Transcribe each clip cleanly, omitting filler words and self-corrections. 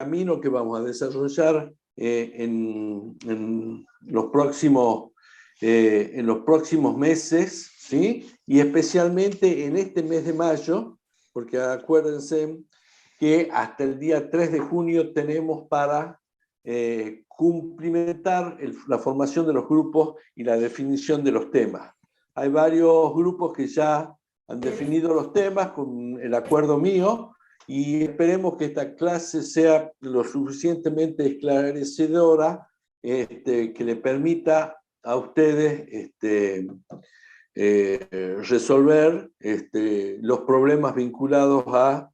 camino que vamos a desarrollar en los próximos meses, ¿sí? Y especialmente en este mes de mayo, porque acuérdense que hasta el día 3 de junio tenemos para cumplimentar la formación de los grupos y la definición de los temas. Hay varios grupos que ya han definido los temas con el acuerdo mío, y esperemos que esta clase sea lo suficientemente esclarecedora que le permita a ustedes resolver los problemas vinculados a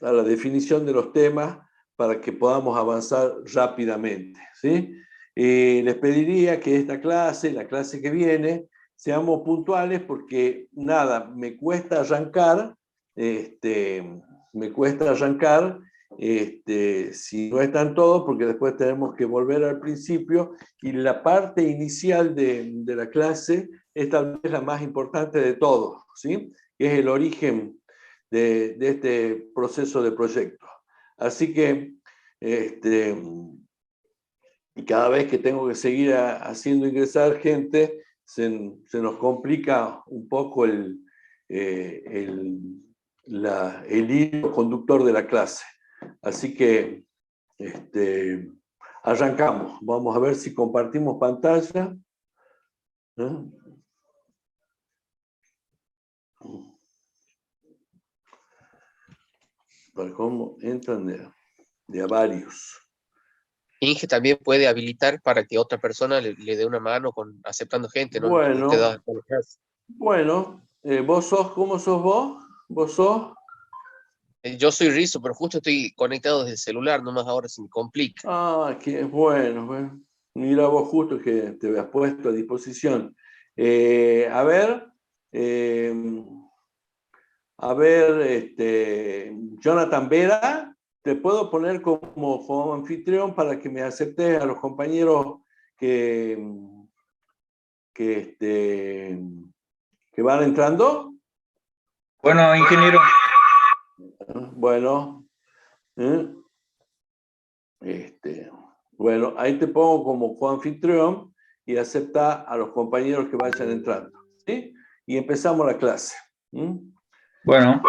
la definición de los temas para que podamos avanzar rápidamente, ¿sí? Les pediría que esta clase, la clase que viene, seamos puntuales porque, nada, me cuesta arrancar, si no están todos, porque después tenemos que volver al principio, y la parte inicial de la clase es tal vez la más importante de todos, ¿sí? Que es el origen de este proceso de proyecto. Así que, y cada vez que tengo que seguir haciendo ingresar gente, se nos complica un poco el hilo conductor de la clase. Así que arrancamos. Vamos a ver si compartimos pantalla. Para cómo entran de a varios. Inge también puede habilitar para que otra persona le dé una mano aceptando gente, ¿no? Bueno, ¿vos sos? ¿Cómo sos vos? ¿Vos sos? Yo soy Rizo, pero justo estoy conectado desde el celular, nomás ahora se me complica. Ah, qué bueno. Mira vos justo que te habías puesto a disposición. Jonathan Vera, te puedo poner como anfitrión para que me aceptes a los compañeros que van entrando. Bueno, ingeniero. Bueno. Bueno, ahí te pongo como coanfitrión y acepta a los compañeros que vayan entrando, ¿sí? Y empezamos la clase. Bueno.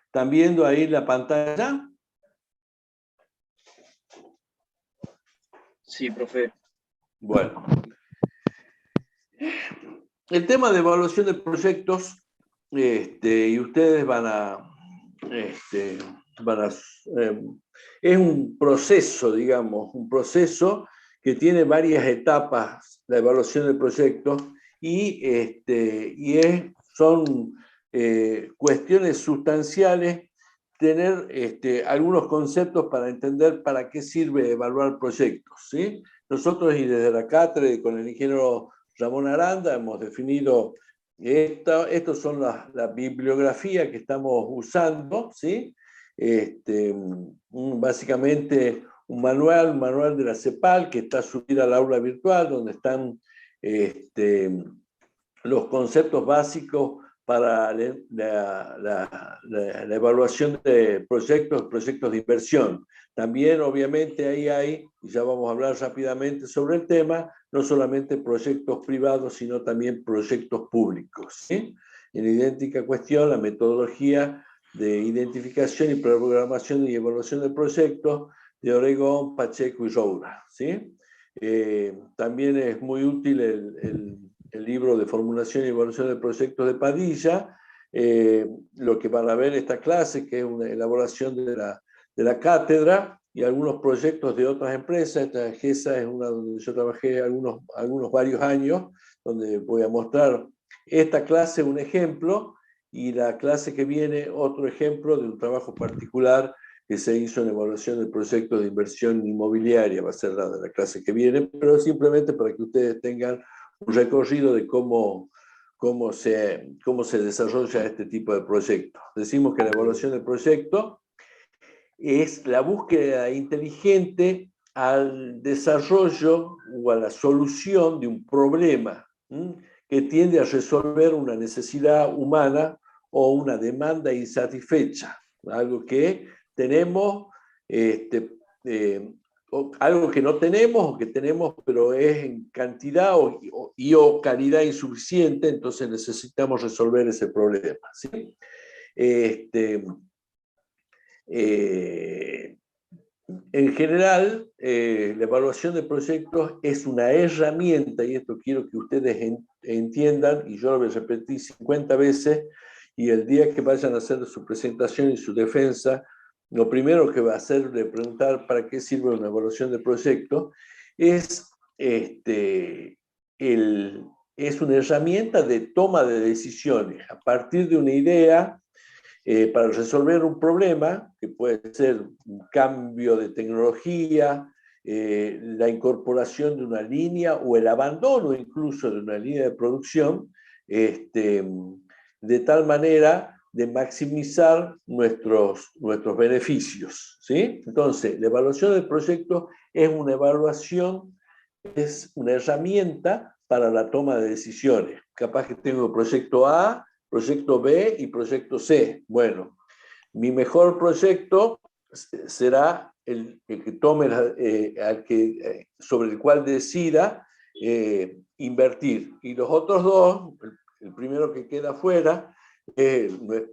¿Están viendo ahí la pantalla? Sí, profe. Bueno. El tema de evaluación de proyectos, y ustedes van a es un proceso, digamos, un proceso que tiene varias etapas, la evaluación de proyectos, son cuestiones sustanciales tener algunos conceptos para entender para qué sirve evaluar proyectos, ¿sí? Nosotros, y desde la cátedra con el ingeniero Ramón Aranda, hemos definido estos son la bibliografía que estamos usando, ¿sí? Básicamente un manual de la CEPAL que está subido al aula virtual, donde están los conceptos básicos para la evaluación de proyectos de inversión. También, obviamente, ahí hay, y ya vamos a hablar rápidamente sobre el tema, no solamente proyectos privados, sino también proyectos públicos, ¿sí? En idéntica cuestión, la metodología de identificación y programación y evaluación de proyectos de Oregón, Pacheco y Roura, ¿sí? También es muy útil el libro de formulación y evaluación de proyectos de Padilla. Lo que van a ver esta clase, que es una elaboración de la cátedra y algunos proyectos de otras empresas. Esta GESA es una donde yo trabajé varios años, donde voy a mostrar esta clase, un ejemplo, y la clase que viene, otro ejemplo de un trabajo particular que se hizo en evaluación de proyectos de inversión inmobiliaria. Va a ser la de la clase que viene, pero simplemente para que ustedes tengan un recorrido de cómo se desarrolla este tipo de proyectos. Decimos que la evaluación del proyecto es la búsqueda inteligente al desarrollo o a la solución de un problema que tiende a resolver una necesidad humana o una demanda insatisfecha, algo que tenemos, algo que no tenemos o que tenemos pero es en cantidad o calidad insuficiente, entonces necesitamos resolver ese problema, ¿sí? En general, la evaluación de proyectos es una herramienta, y esto quiero que ustedes entiendan, y yo lo voy a repetir 50 veces, y el día que vayan a hacer su presentación y su defensa, lo primero que va a hacer de preguntar para qué sirve una evaluación de proyectos es, es una herramienta de toma de decisiones a partir de una idea para resolver un problema, que puede ser un cambio de tecnología, la incorporación de una línea o el abandono incluso de una línea de producción, de tal manera de maximizar nuestros beneficios, ¿sí? Entonces, la evaluación del proyecto es una evaluación, es una herramienta para la toma de decisiones. Capaz que tengo proyecto A, proyecto B y proyecto C. Bueno, mi mejor proyecto será el que tome, sobre el cual decida invertir. Y los otros dos, el primero que queda fuera,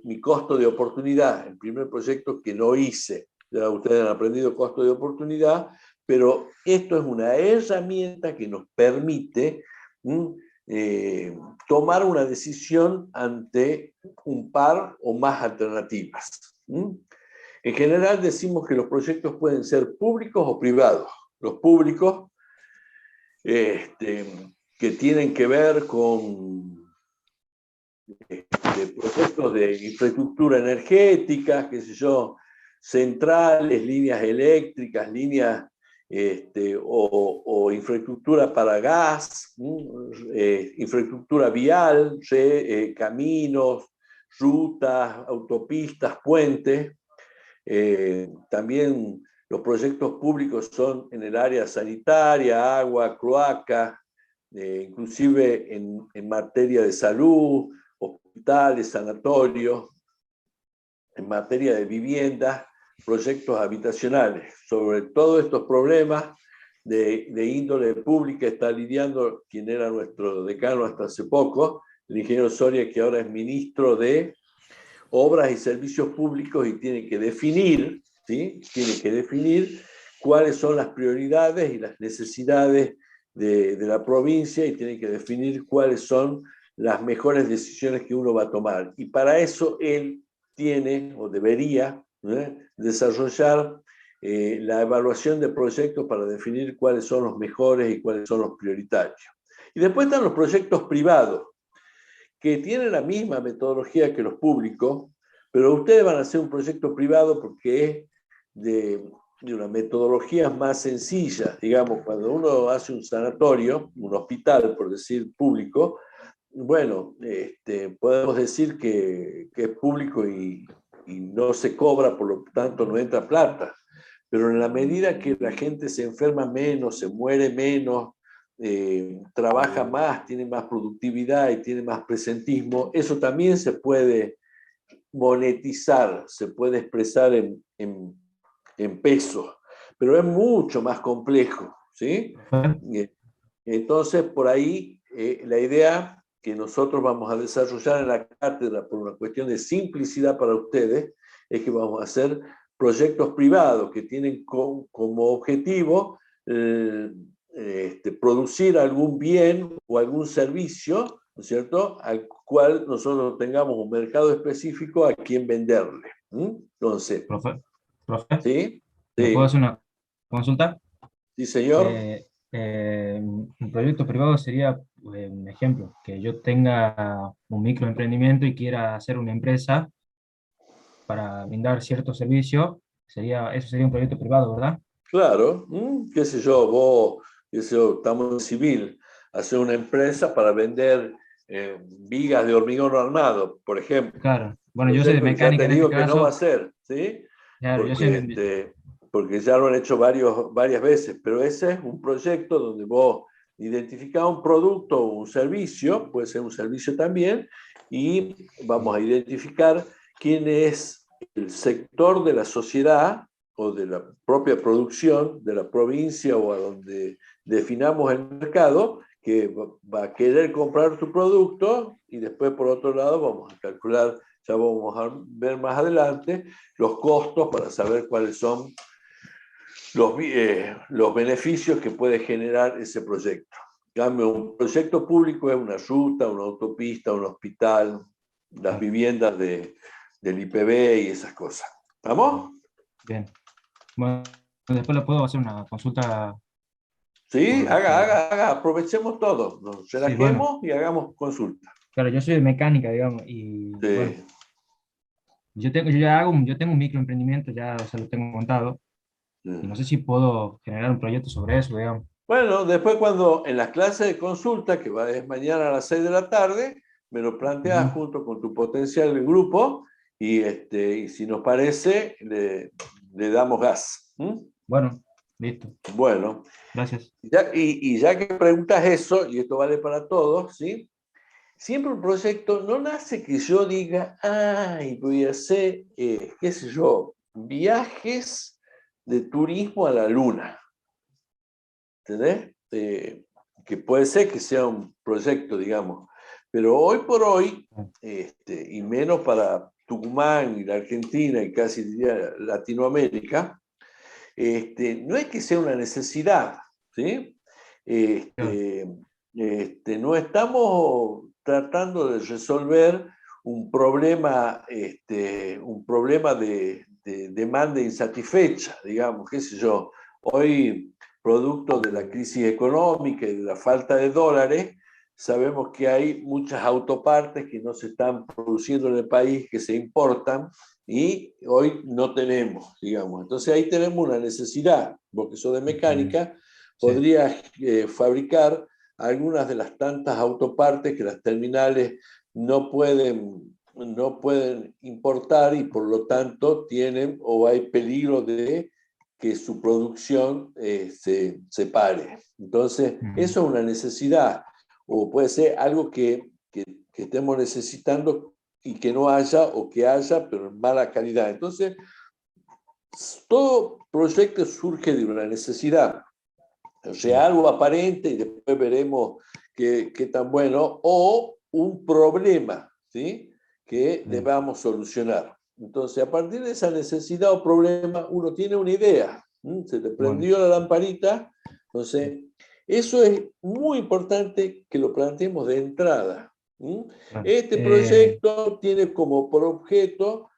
mi costo de oportunidad, el primer proyecto que no hice. Ya ustedes han aprendido costo de oportunidad, pero esto es una herramienta que nos permite tomar una decisión ante un par o más alternativas. En general decimos que los proyectos pueden ser públicos o privados. Los públicos que tienen que ver con proyectos de infraestructura energética, qué sé yo, centrales, líneas eléctricas, líneas o infraestructura para gas, infraestructura vial, caminos, rutas, autopistas, puentes. También los proyectos públicos son en el área sanitaria, agua, cloaca, inclusive en materia de salud, hospitales, sanatorios, en materia de vivienda, proyectos habitacionales. Sobre todos estos problemas de índole pública está lidiando quien era nuestro decano hasta hace poco, el ingeniero Soria, que ahora es ministro de Obras y Servicios Públicos, y tiene que definir, ¿sí? Tiene que definir cuáles son las prioridades y las necesidades de la provincia, y tiene que definir cuáles son las mejores decisiones que uno va a tomar. Y para eso él tiene o debería desarrollar la evaluación de proyectos para definir cuáles son los mejores y cuáles son los prioritarios. Y después están los proyectos privados, que tienen la misma metodología que los públicos, pero ustedes van a hacer un proyecto privado porque es de una metodología más sencilla. Digamos, cuando uno hace un sanatorio, un hospital, por decir público, bueno, podemos decir que es público y no se cobra, por lo tanto no entra plata. Pero en la medida que la gente se enferma menos, se muere menos, trabaja más, tiene más productividad y tiene más presentismo, eso también se puede monetizar, se puede expresar en pesos, pero es mucho más complejo, ¿sí? Entonces, por ahí, la idea que nosotros vamos a desarrollar en la cátedra, por una cuestión de simplicidad para ustedes, es que vamos a hacer proyectos privados que tienen como objetivo producir algún bien o algún servicio, ¿no es cierto?, al cual nosotros tengamos un mercado específico a quien venderle. Entonces, Profe, ¿sí? ¿le puedo hacer una consulta? Sí, señor. Un proyecto privado sería, un ejemplo, que yo tenga un microemprendimiento y quiera hacer una empresa para brindar cierto servicio, eso sería un proyecto privado, ¿verdad? Claro, qué sé yo, vos, qué sé yo, estamos en civil, hacer una empresa para vender vigas de hormigón armado, por ejemplo. Claro, bueno, yo sé de Proyecto que ya mecánica te en este digo que no va a caso. ser, ¿sí? Claro, yo porque, soy, porque ya lo han hecho varias veces, pero ese es un proyecto donde vos identificás un producto o un servicio, puede ser un servicio también, y vamos a identificar quién es el sector de la sociedad o de la propia producción de la provincia o a donde definamos el mercado, que va a querer comprar tu producto, y después por otro lado vamos a calcular, ya vamos a ver más adelante, los costos para saber cuáles son los beneficios que puede generar ese proyecto. En cambio, un proyecto público es una ruta, una autopista, un hospital, las viviendas del IPB y esas cosas. ¿Estamos? bien. Bueno, después le puedo hacer una consulta Sí, por... aprovechemos todo, nos Sí, bueno, relajemos y hagamos consulta. claro, yo soy de mecánica, digamos, y bueno, Sí. yo tengo un microemprendimiento, ya, o sea, lo tengo montado, y no sé si puedo generar un proyecto sobre eso, digamos. Bueno, después cuando en las clases de consulta, que va es mañana a las 6 de la tarde, me lo planteas Ujú. junto con tu potencial de grupo y si nos parece, le damos gas. ¿Mm? Bueno, listo, Bueno, gracias. y ya que preguntas eso, y esto vale para todos, ¿sí? Siempre un proyecto no nace que yo diga, ay, voy a hacer, qué sé yo, viajes de turismo a la luna. ¿Entendés? Que puede ser que sea un proyecto, digamos, pero hoy por hoy, y menos para Tucumán y la Argentina y casi diría Latinoamérica, no es que sea una necesidad, ¿sí? Claro. No estamos tratando de resolver un problema de demanda insatisfecha, digamos, qué sé yo. Hoy, producto de la crisis económica y de la falta de dólares, sabemos que hay muchas autopartes que no se están produciendo en el país, que se importan, y hoy no tenemos, digamos. Entonces ahí tenemos una necesidad, porque sos de mecánica, Sí, podrías fabricar algunas de las tantas autopartes que las terminales no pueden importar y por lo tanto tienen o hay peligro de que su producción se pare. Entonces, eso es una necesidad o puede ser algo que estemos necesitando y que no haya o que haya, pero en mala calidad. Entonces, todo proyecto surge de una necesidad, o sea, algo aparente y después veremos qué tan bueno, o un problema, ¿sí? Que debamos solucionar. Entonces, a partir de esa necesidad o problema, uno tiene una idea. Se le bueno, prendió la lamparita. Entonces, eso es muy importante que lo planteemos de entrada. claro. Este proyecto tiene como por objeto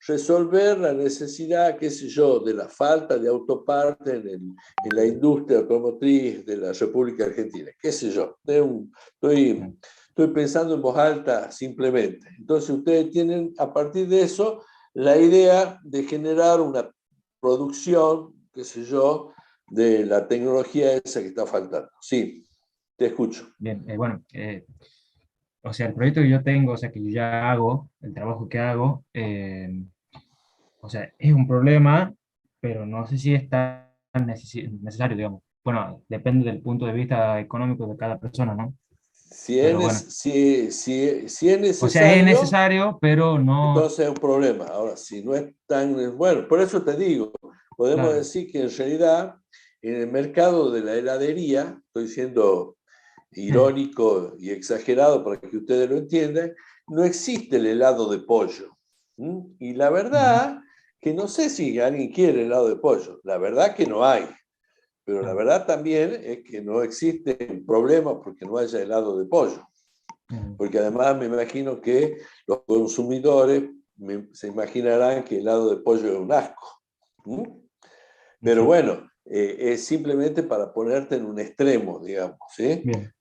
resolver la necesidad, qué sé yo, de la falta de autoparte en la industria automotriz de la República Argentina, qué sé yo. Estoy pensando en voz alta simplemente. Entonces ustedes tienen a partir de eso la idea de generar una producción, qué sé yo, de la tecnología esa que está faltando. Sí, te escucho. Bien, bueno, o sea, el proyecto que yo tengo, o sea, que yo ya hago, el trabajo que hago, o sea, es un problema, pero no sé si es tan necesario, digamos. Bueno, depende del punto de vista económico de cada persona, ¿no? Si Pero bueno, es o sea, es necesario, necesario, pero no, entonces es un problema. Ahora, si no es tan bueno, por eso te digo, podemos claro, decir que en realidad en el mercado de la heladería, estoy siendo irónico y exagerado para que ustedes lo entiendan, no existe el helado de pollo. Y la ujú, verdad que no sé si alguien quiere helado de pollo, la verdad que no hay. Pero la claro, verdad también es que no existe problema porque no haya helado de pollo. ujú, Porque además me imagino que los consumidores se imaginarán que el helado de pollo es un asco. Pero sí, bueno, es simplemente para ponerte en un extremo, digamos, ¿sí? bien,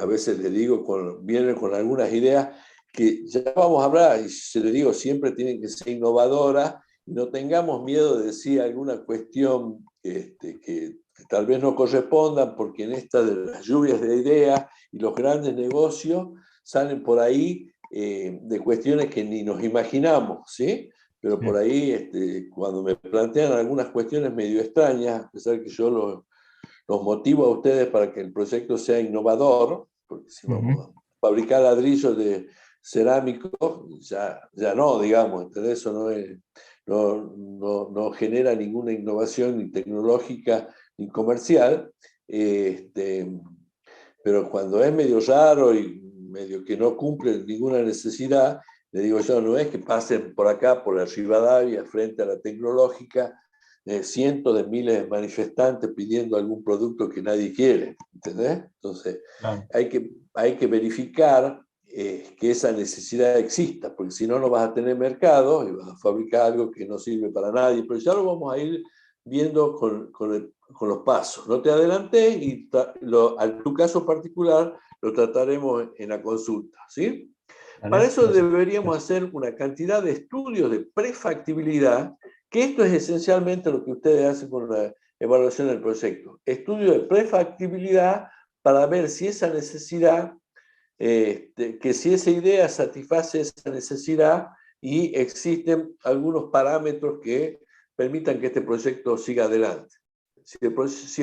A veces le digo, vienen con algunas ideas que ya vamos a hablar, y se le digo, siempre tienen que ser innovadoras, y no tengamos miedo de decir alguna cuestión que tal vez no correspondan, porque en esta de las lluvias de ideas y los grandes negocios salen por ahí de cuestiones que ni nos imaginamos, ¿sí? pero por ahí, cuando me plantean algunas cuestiones medio extrañas, a pesar que yo los motivo a ustedes para que el proyecto sea innovador, porque si vamos a fabricar ladrillos de cerámicos, ya no, digamos, ¿entendés? Eso no genera ninguna innovación ni tecnológica ni comercial, pero cuando es medio raro y medio que no cumple ninguna necesidad, le digo yo, no es que pasen por acá, por la Rivadavia, frente a la tecnológica, cientos de miles de manifestantes pidiendo algún producto que nadie quiere, ¿entendés? Entonces, Claro. hay que verificar que esa necesidad exista, porque si no, no vas a tener mercado y vas a fabricar algo que no sirve para nadie, pero ya lo vamos a ir viendo con los pasos. No te adelanté y a tu caso particular lo trataremos en la consulta, ¿sí? Vale, Para eso gracias. deberíamos hacer una cantidad de estudios de prefactibilidad, que esto es esencialmente lo que ustedes hacen con la evaluación del proyecto. Estudio de prefactibilidad para ver si esa necesidad, que si esa idea satisface esa necesidad y existen algunos parámetros que permitan que este proyecto siga adelante. Si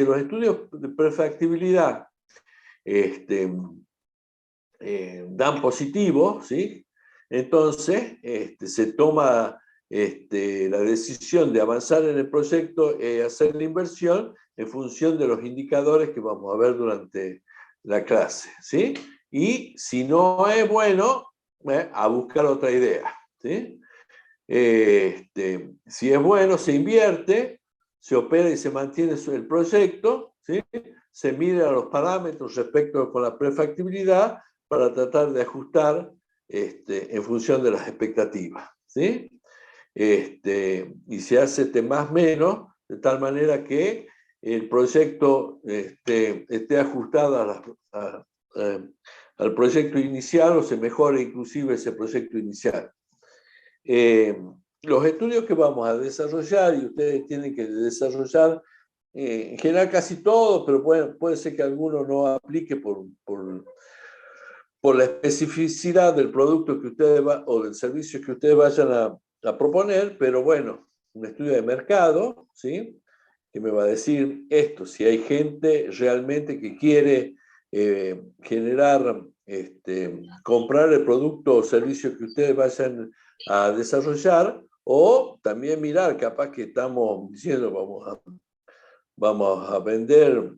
los estudios de prefactibilidad dan positivo, ¿sí? Entonces se toma la decisión de avanzar en el proyecto, hacer la inversión en función de los indicadores que vamos a ver durante la clase, ¿sí? Y si no es bueno, a buscar otra idea, ¿sí? Si es bueno, se invierte, se opera y se mantiene el proyecto, ¿sí? Se miden los parámetros respecto con la prefactibilidad para tratar de ajustar en función de las expectativas, ¿sí? Y se hace más menos, de tal manera que el proyecto esté ajustado al proyecto inicial o se mejore inclusive ese proyecto inicial. Los estudios que vamos a desarrollar, y ustedes tienen que desarrollar, en general casi todo, pero puede ser que alguno no aplique por la especificidad del producto que ustedes o del servicio que ustedes vayan a proponer, pero bueno, un estudio de mercado, ¿sí? Que me va a decir esto, si hay gente realmente que quiere generar, comprar el producto o servicio que ustedes vayan a desarrollar, o también mirar, capaz que estamos diciendo, vamos a vender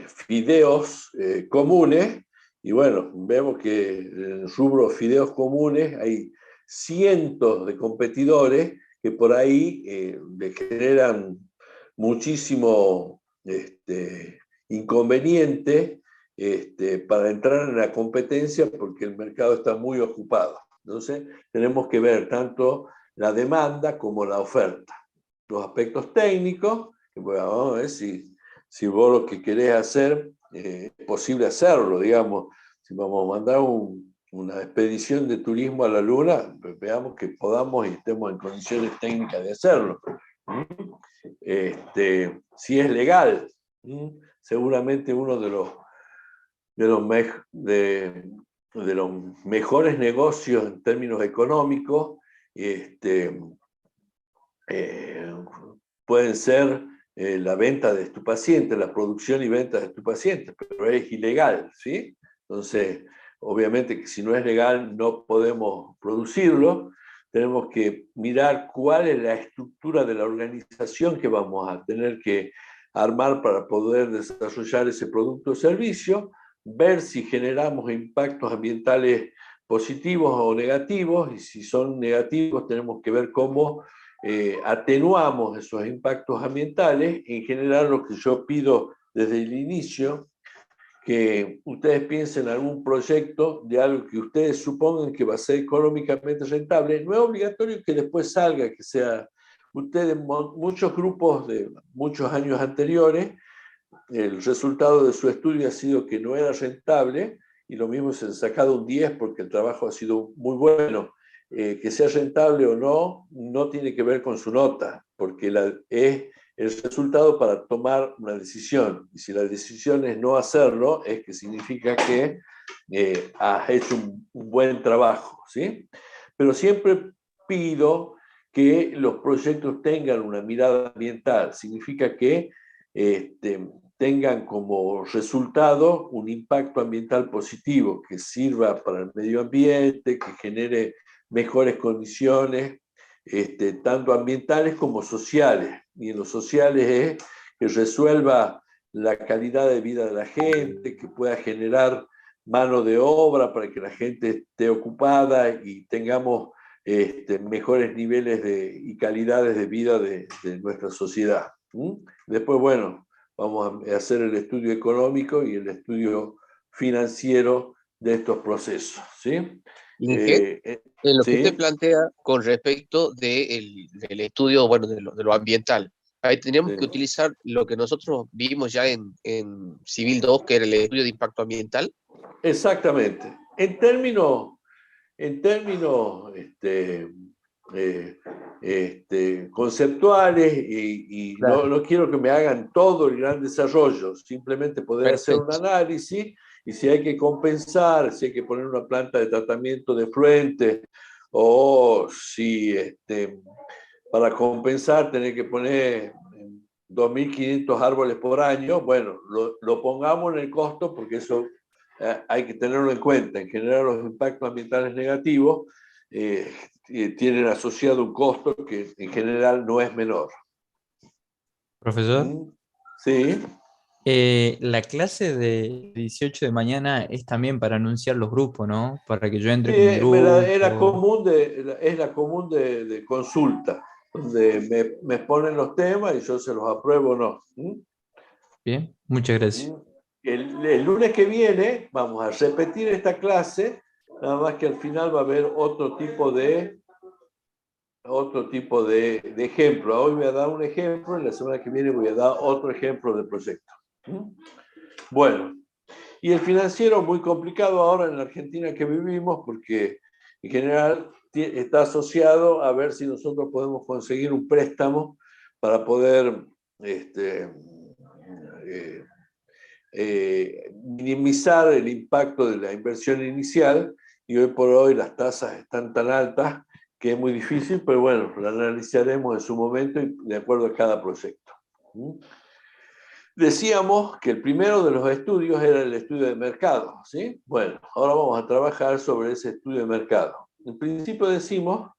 fideos comunes, y bueno, vemos que en el rubro fideos comunes hay cientos de competidores que por ahí le generan muchísimo inconveniente para entrar en la competencia porque el mercado está muy ocupado. Entonces, tenemos que ver tanto la demanda como la oferta. Los aspectos técnicos, que vamos a ver si vos lo que querés hacer es posible hacerlo, digamos. Si vamos a mandar una expedición de turismo a la Luna, pues veamos que podamos y estemos en condiciones técnicas de hacerlo. Si es legal, seguramente uno de los mejores negocios en términos económicos pueden ser la venta de estupefacientes, la producción y venta de estupefacientes, pero es ilegal, ¿sí? Entonces, obviamente que si no es legal no podemos producirlo, tenemos que mirar cuál es la estructura de la organización que vamos a tener que armar para poder desarrollar ese producto o servicio, ver si generamos impactos ambientales positivos o negativos, y si son negativos tenemos que ver cómo atenuamos esos impactos ambientales. En general, lo que yo pido desde el inicio, que ustedes piensen en algún proyecto de algo que ustedes supongan que va a ser económicamente rentable. No es obligatorio que después salga, que sea ustedes, muchos grupos de muchos años anteriores, el resultado de su estudio ha sido que no era rentable, y lo mismo se han sacado un 10 porque el trabajo ha sido muy bueno. Que sea rentable o no, no tiene que ver con su nota, porque es el resultado para tomar una decisión. Y si la decisión es no hacerlo, es que significa que has hecho un buen trabajo, ¿sí? Pero siempre pido que los proyectos tengan una mirada ambiental. Significa que tengan como resultado un impacto ambiental positivo que sirva para el medio ambiente, que genere mejores condiciones, tanto ambientales como sociales. Y en los sociales es que resuelva la calidad de vida de la gente, que pueda generar mano de obra para que la gente esté ocupada y tengamos mejores niveles y calidades de vida de nuestra sociedad. Después, bueno, vamos a hacer el estudio económico y el estudio financiero de estos procesos, ¿sí? Inge, en lo que ¿sí? usted plantea con respecto del estudio, bueno, de lo ambiental, ahí tendríamos Sí. que utilizar lo que nosotros vimos ya en Civil 2, que era el estudio de impacto ambiental. Exactamente. En términos conceptuales, y Claro. no quiero que me hagan todo el gran desarrollo, simplemente poder hacer un Perfecto. análisis y si hay que compensar, si hay que poner una planta de tratamiento de efluentes o si para compensar tener que poner 2.500 árboles por año, bueno, lo pongamos en el costo porque eso hay que tenerlo en cuenta. En general, los impactos ambientales negativos tienen asociado un costo que en general no es menor. Profesor, Sí. la clase de 18 de mañana es también para anunciar los grupos, ¿no? Para que yo entre con mi Es la grupo. común de consulta, donde me ponen los temas y yo se los apruebo o no. Bien, muchas gracias. El lunes que viene vamos a repetir esta clase, nada más que al final va a haber otro tipo de ejemplo. Hoy voy a dar un ejemplo, y la semana que viene voy a dar otro ejemplo de proyecto. Bueno, y el financiero muy complicado ahora en la Argentina que vivimos, porque en general está asociado a ver si nosotros podemos conseguir un préstamo para poder minimizar el impacto de la inversión inicial, y hoy por hoy las tasas están tan altas que es muy difícil, pero bueno, lo analizaremos en su momento y de acuerdo a cada proyecto. Decíamos que el primero de los estudios era el estudio de mercado, ¿sí? Bueno, ahora vamos a trabajar sobre ese estudio de mercado. En principio decimos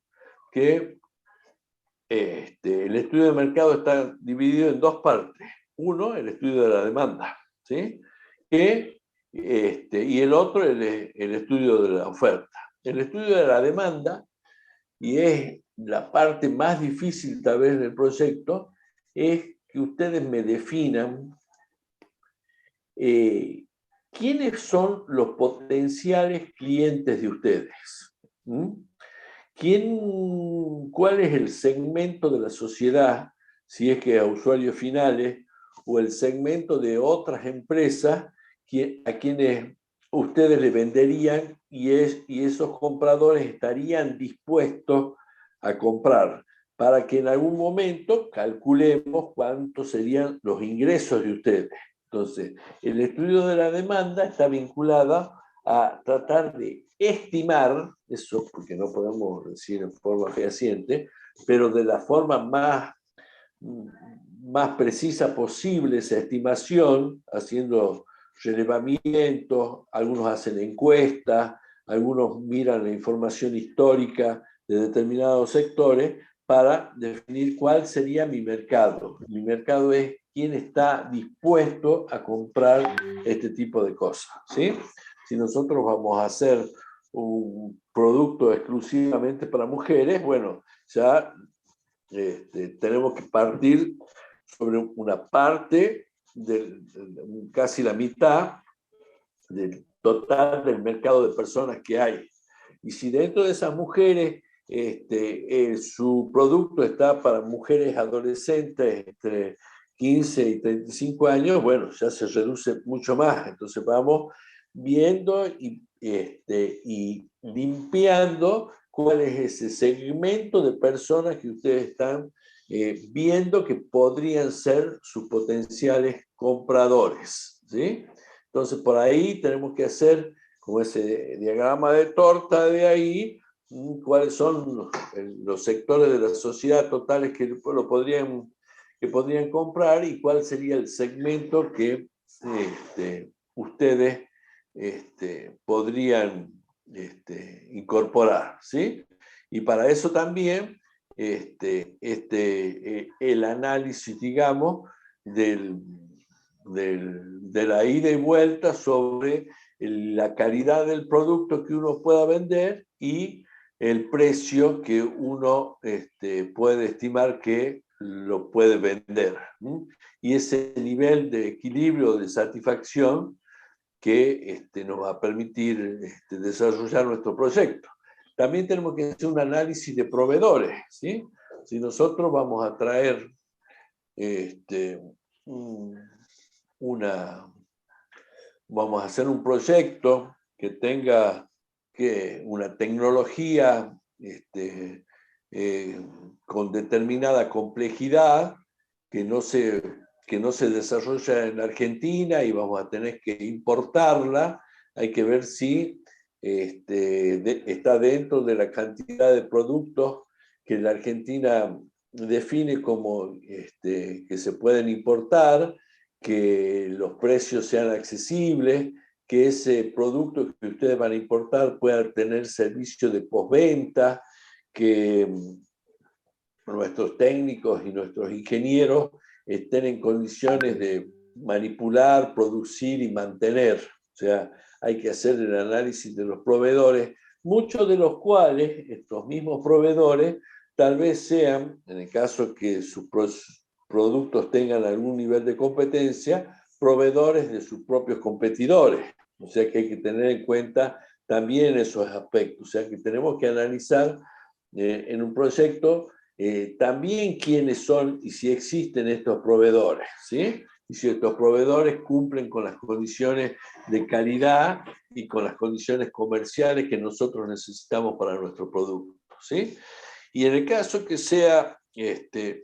que el estudio de mercado está dividido en dos partes. Uno, el estudio de la demanda, ¿sí? Y el otro, el estudio de la oferta. El estudio de la demanda, y es la parte más difícil tal vez del proyecto, es que ustedes me definan quiénes son los potenciales clientes de ustedes. ¿Cuál es el segmento de la sociedad, si es que a usuarios finales, o el segmento de otras empresas a quienes ustedes le venderían y esos compradores estarían dispuestos a comprar, para que en algún momento calculemos cuántos serían los ingresos de ustedes? Entonces, el estudio de la demanda está vinculada a tratar de estimar eso, porque no podemos decir en forma fehaciente, pero de la forma más precisa posible esa estimación, haciendo relevamientos, algunos hacen encuestas, algunos miran la información histórica de determinados sectores para definir cuál sería mi mercado. Mi mercado es quién está dispuesto a comprar este tipo de cosas, ¿sí? Si nosotros vamos a hacer un producto exclusivamente para mujeres, bueno, ya tenemos que partir sobre una parte, casi la mitad del total del mercado de personas que hay. Y si dentro de esas mujeres su producto está para mujeres adolescentes entre 15 y 35 años, bueno, ya se reduce mucho más. Entonces vamos viendo y limpiando cuál es ese segmento de personas que ustedes están viendo que podrían ser sus potenciales compradores, ¿sí? Entonces por ahí tenemos que hacer como ese diagrama de torta de ahí, cuáles son los sectores de la sociedad totales que podrían comprar y cuál sería el segmento que ustedes podrían incorporar, ¿sí? Y para eso también el análisis, digamos, de la ida y vuelta sobre la calidad del producto que uno pueda vender y el precio que uno puede estimar que lo puede vender. Y ese nivel de equilibrio, de satisfacción que nos va a permitir desarrollar nuestro proyecto. También tenemos que hacer un análisis de proveedores, ¿sí? Si nosotros vamos a traer vamos a hacer un proyecto que tenga una tecnología con determinada complejidad que no se desarrolla en Argentina y vamos a tener que importarla, hay que ver si está dentro de la cantidad de productos que la Argentina define como que se pueden importar, que los precios sean accesibles, que ese producto que ustedes van a importar pueda tener servicio de postventa, que nuestros técnicos y nuestros ingenieros estén en condiciones de manipular, producir y mantener. O sea, hay que hacer el análisis de los proveedores, muchos de los cuales, estos mismos proveedores, tal vez sean, en el caso que sus productos tengan algún nivel de competencia, proveedores de sus propios competidores. O sea que hay que tener en cuenta también esos aspectos. O sea que tenemos que analizar en un proyecto también quiénes son y si existen estos proveedores, ¿sí? Y si estos proveedores cumplen con las condiciones de calidad y con las condiciones comerciales que nosotros necesitamos para nuestro producto, ¿sí? Y en el caso que sea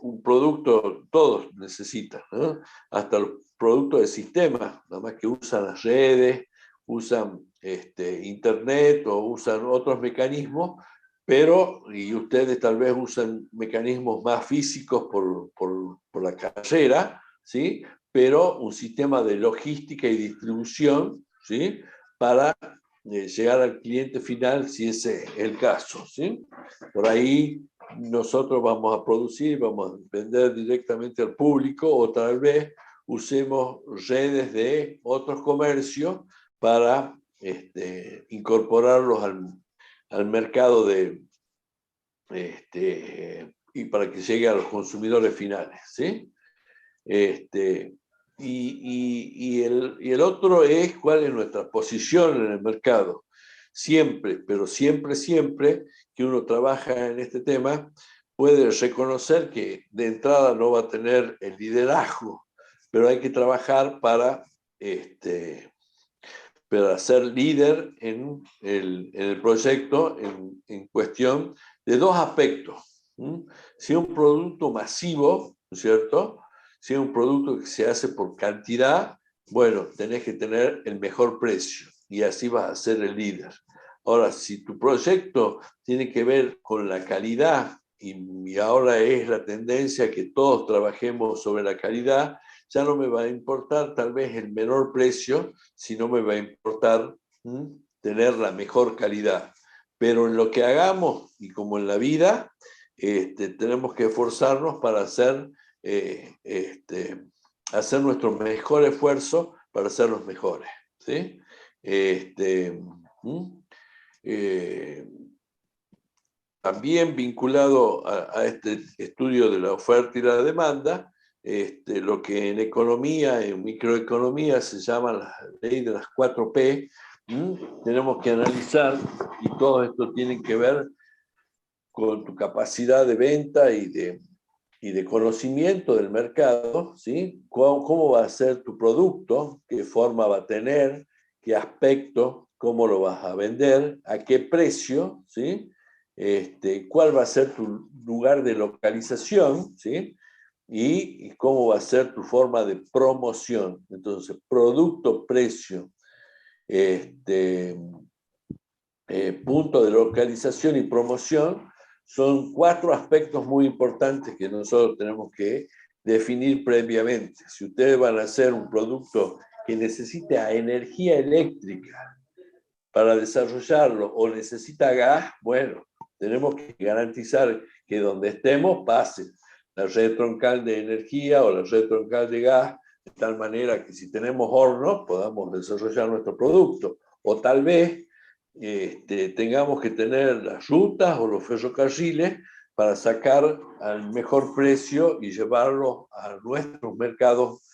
un producto, todos necesitan, ¿no? Hasta los productos de sistema, nada más que usan las redes, usan internet o usan otros mecanismos, y ustedes tal vez usan mecanismos más físicos por la carrera, ¿sí? Pero un sistema de logística y distribución, ¿sí? Para llegar al cliente final, si ese es el caso, ¿sí? Por ahí nosotros vamos a producir, vamos a vender directamente al público o tal vez usemos redes de otros comercios para incorporarlos al mercado y para que llegue a los consumidores finales, ¿sí? Y el otro es cuál es nuestra posición en el mercado. Siempre, pero siempre, siempre que uno trabaja en este tema, puede reconocer que de entrada no va a tener el liderazgo, pero hay que trabajar para ser líder en el proyecto en cuestión de dos aspectos. Si es un producto masivo, ¿no es cierto? Si es un producto que se hace por cantidad, bueno, tenés que tener el mejor precio y así vas a ser el líder. Ahora, si tu proyecto tiene que ver con la calidad y ahora es la tendencia que todos trabajemos sobre la calidad, ya no me va a importar tal vez el menor precio, sino me va a importar tener la mejor calidad. Pero en lo que hagamos, y como en la vida, tenemos que esforzarnos para hacer nuestro mejor esfuerzo para ser los mejores, ¿sí? También vinculado a este estudio de la oferta y la demanda, lo que en economía, en microeconomía, se llama la ley de las 4P, tenemos que analizar, y todo esto tiene que ver con tu capacidad de venta y de conocimiento del mercado, ¿sí? ¿Cómo va a ser tu producto? ¿Qué forma va a tener? ¿Qué aspecto? ¿Cómo lo vas a vender? ¿A qué precio? ¿Sí? ¿Cuál va a ser tu lugar de localización? ¿Sí? Y cómo va a ser tu forma de promoción. Entonces, producto, precio, punto de localización y promoción son 4 aspectos muy importantes que nosotros tenemos que definir previamente. Si ustedes van a hacer un producto que necesita energía eléctrica para desarrollarlo o necesita gas, bueno, tenemos que garantizar que donde estemos pase la red troncal de energía o la red troncal de gas, de tal manera que si tenemos hornos podamos desarrollar nuestro producto. O tal vez tengamos que tener las rutas o los ferrocarriles para sacar al mejor precio y llevarlo a nuestros mercados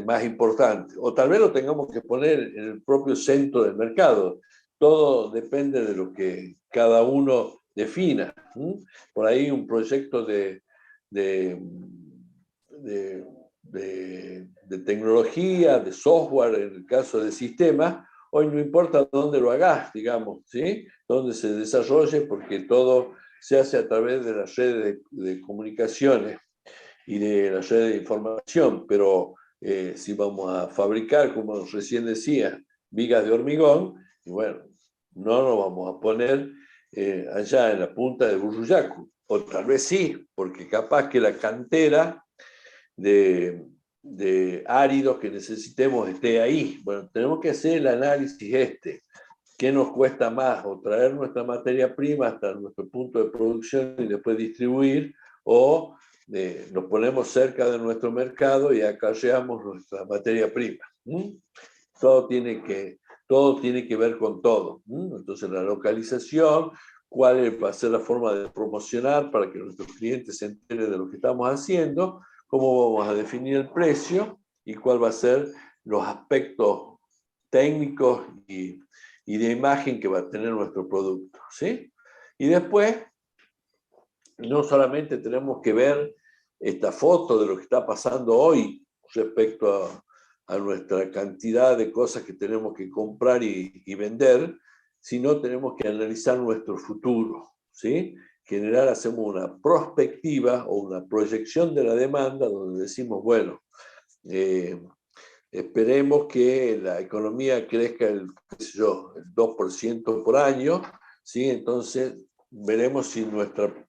más importantes. O tal vez lo tengamos que poner en el propio centro del mercado. Todo depende de lo que cada uno defina. Por ahí un proyecto de tecnología, de software, en el caso de sistemas, hoy no importa dónde lo hagas, digamos, ¿sí? Dónde se desarrolle, porque todo se hace a través de las redes de comunicaciones y de las redes de información, pero si vamos a fabricar, como recién decía, vigas de hormigón, y bueno, no nos vamos a poner allá en la punta de Burruyacu, o tal vez sí, porque capaz que la cantera de áridos que necesitemos esté ahí. Bueno, tenemos que hacer el análisis ¿qué nos cuesta más? O traer nuestra materia prima hasta nuestro punto de producción y después distribuir, o nos ponemos cerca de nuestro mercado y acarreamos nuestra materia prima. Todo tiene que ver con todo. Entonces la localización, cuál va a ser la forma de promocionar para que nuestros clientes se enteren de lo que estamos haciendo, cómo vamos a definir el precio y cuál va a ser los aspectos técnicos y de imagen que va a tener nuestro producto, ¿sí? Y después, no solamente tenemos que ver esta foto de lo que está pasando hoy respecto a nuestra cantidad de cosas que tenemos que comprar y vender, sino tenemos que analizar nuestro futuro, ¿sí? General, hacemos una prospectiva o una proyección de la demanda donde decimos, bueno, esperemos que la economía crezca el 2% por año, ¿sí? Entonces veremos si nuestro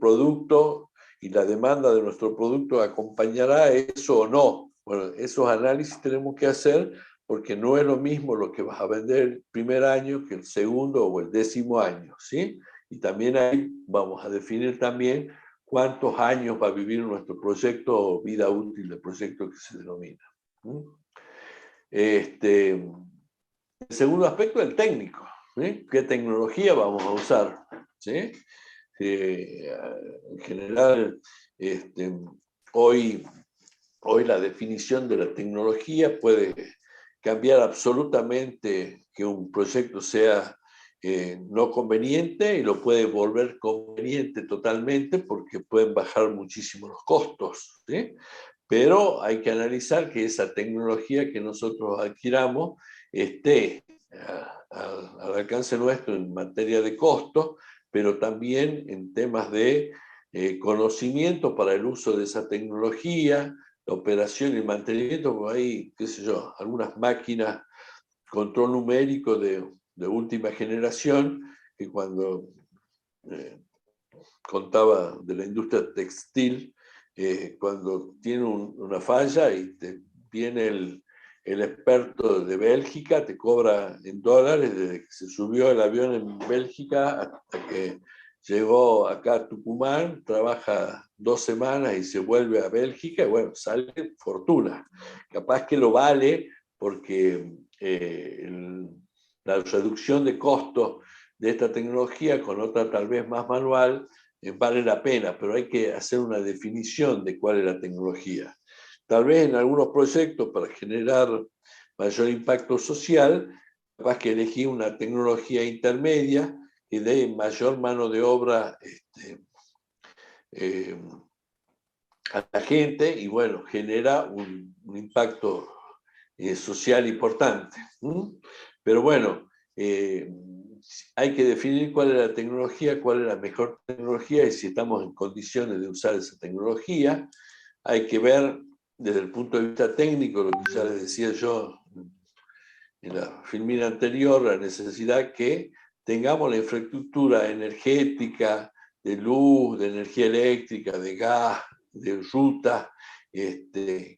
producto y la demanda de nuestro producto acompañará eso o no. Bueno, esos análisis tenemos que hacer porque no es lo mismo lo que vas a vender el primer año que el segundo o el 10º año, ¿sí? Y también ahí vamos a definir también cuántos años va a vivir nuestro proyecto o vida útil del proyecto que se denomina. El segundo aspecto es el técnico, ¿sí? ¿Qué tecnología vamos a usar? ¿Sí? En general, hoy la definición de la tecnología puede cambiar absolutamente que un proyecto sea no conveniente y lo puede volver conveniente totalmente porque pueden bajar muchísimo los costos, ¿sí? Pero hay que analizar que esa tecnología que nosotros adquiramos esté al alcance nuestro en materia de costo, pero también en temas de conocimiento para el uso de esa tecnología, la operación y el mantenimiento, porque hay, qué sé yo, algunas máquinas, control numérico de última generación, que cuando contaba de la industria textil, cuando tiene una falla y te viene el experto de Bélgica, te cobra en dólares desde que se subió el avión en Bélgica hasta que llegó acá a Tucumán, trabaja 2 semanas y se vuelve a Bélgica, y bueno, sale fortuna. Capaz que lo vale porque la reducción de costos de esta tecnología con otra tal vez más manual vale la pena, pero hay que hacer una definición de cuál es la tecnología. Tal vez en algunos proyectos para generar mayor impacto social, capaz que elegir una tecnología intermedia que dé mayor mano de obra a la gente y bueno, genera un impacto social importante. Pero bueno, hay que definir cuál es la tecnología, cuál es la mejor tecnología y si estamos en condiciones de usar esa tecnología. Hay que ver desde el punto de vista técnico, lo que ya les decía yo en la filmina anterior, la necesidad que tengamos la infraestructura energética, de luz, de energía eléctrica, de gas, de ruta,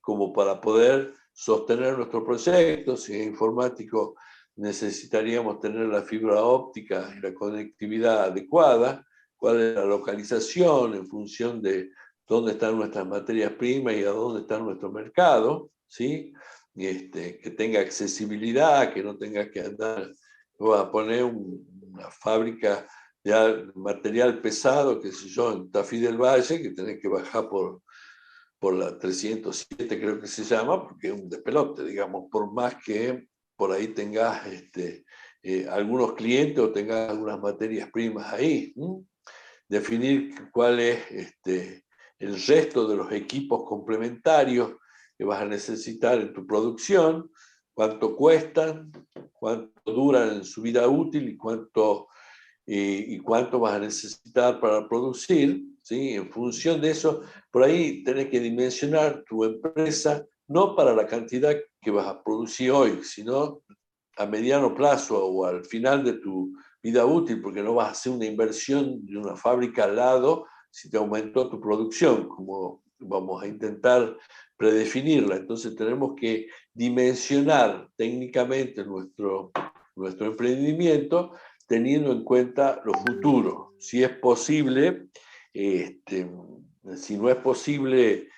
como para poder sostener nuestro proyecto. Si es informático, necesitaríamos tener la fibra óptica y la conectividad adecuada, cuál es la localización en función de dónde están nuestras materias primas y a dónde está nuestro mercado, ¿sí? Que tenga accesibilidad, que no tenga que andar, voy a poner una fábrica de material pesado, qué sé yo, en Tafí del Valle, que tenés que bajar por la 307, creo que se llama, porque es un despelote, digamos, por más que por ahí tengas algunos clientes o tengas algunas materias primas ahí. Definir cuál es el resto de los equipos complementarios que vas a necesitar en tu producción, cuánto cuestan, cuánto duran en su vida útil y cuánto vas a necesitar para producir, ¿sí? En función de eso, por ahí tenés que dimensionar tu empresa no para la cantidad que vas a producir hoy, sino a mediano plazo o al final de tu vida útil, porque no vas a hacer una inversión de una fábrica al lado si te aumentó tu producción, como vamos a intentar predefinirla. Entonces tenemos que dimensionar técnicamente nuestro emprendimiento teniendo en cuenta lo futuro. Si es posible, si no es posible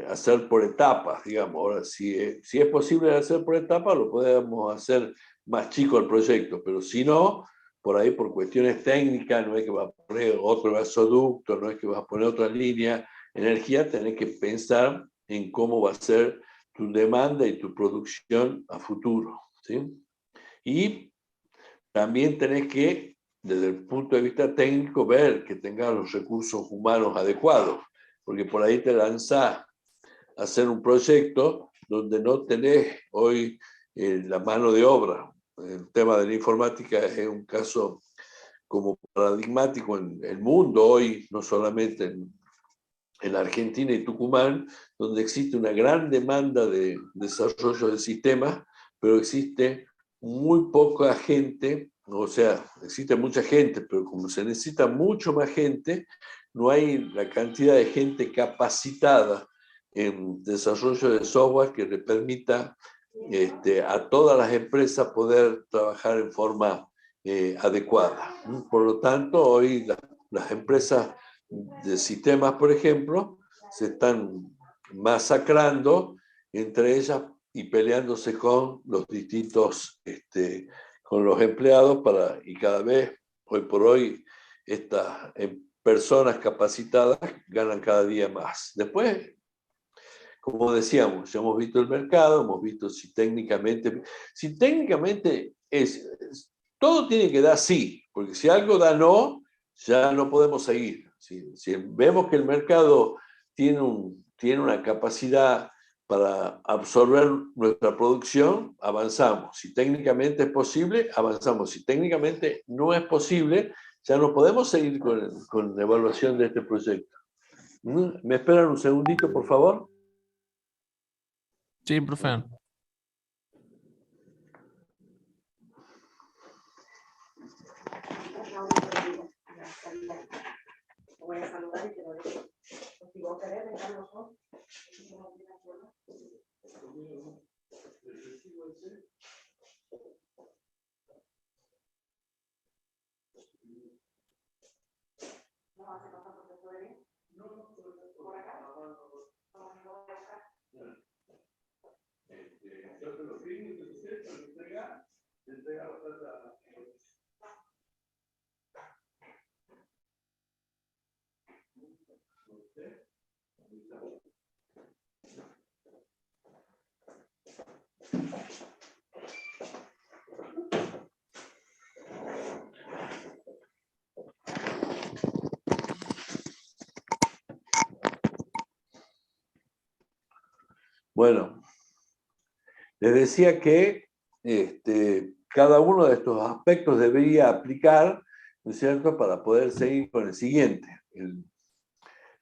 hacer por etapas, digamos. Ahora, si es posible hacer por etapas, lo podemos hacer más chico el proyecto, pero si no, por ahí por cuestiones técnicas, no es que vas a poner otro gasoducto, no es que vas a poner otra línea de energía, tenés que pensar en cómo va a ser tu demanda y tu producción a futuro, ¿sí? Y también tenés que, desde el punto de vista técnico, ver que tengas los recursos humanos adecuados, porque por ahí te lanzás a hacer un proyecto donde no tenés hoy la mano de obra. El tema de la informática es un caso como paradigmático en el mundo hoy, no solamente en Argentina y Tucumán, donde existe una gran demanda de desarrollo de sistemas, pero existe muy poca gente, o sea, existe mucha gente, pero como se necesita mucho más gente, no hay la cantidad de gente capacitada en desarrollo de software que le permita a todas las empresas poder trabajar en forma adecuada. Por lo tanto, hoy las empresas de sistemas, por ejemplo, se están masacrando entre ellas y peleándose con los distintos, con los empleados y cada vez, hoy por hoy, estas personas capacitadas ganan cada día más. Después, como decíamos, ya hemos visto el mercado, hemos visto si técnicamente todo tiene que dar sí, porque si algo da no, ya no podemos seguir. Si vemos que el mercado tiene una capacidad para absorber nuestra producción, avanzamos. Si técnicamente es posible, avanzamos. Si técnicamente no es posible, ya no podemos seguir con la evaluación de este proyecto. ¿Me esperan un segundito, por favor? Sí, profe. Voy a saludar y te lo digo. Si vos querés, vengan los dos. ¿No hace falta profesor de bien? No, por acá. Yo te lo firmo y te entrega la plata. Bueno, les decía que cada uno de estos aspectos debería aplicar, ¿no es cierto?, para poder seguir con el siguiente.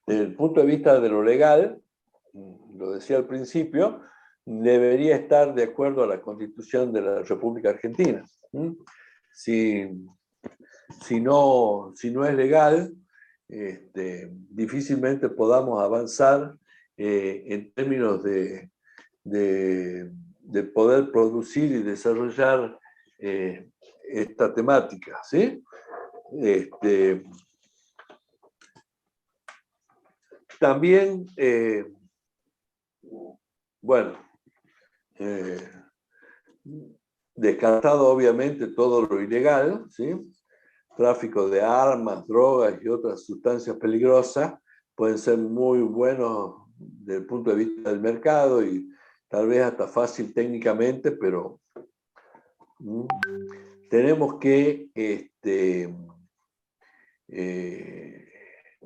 Desde el punto de vista de lo legal, lo decía al principio, debería estar de acuerdo a la Constitución de la República Argentina. si no es legal, difícilmente podamos avanzar en términos de poder producir y desarrollar esta temática, ¿sí? También, bueno, descartado obviamente todo lo ilegal, ¿sí? Tráfico de armas, drogas y otras sustancias peligrosas pueden ser muy buenos desde el punto de vista del mercado y tal vez hasta fácil técnicamente, pero tenemos que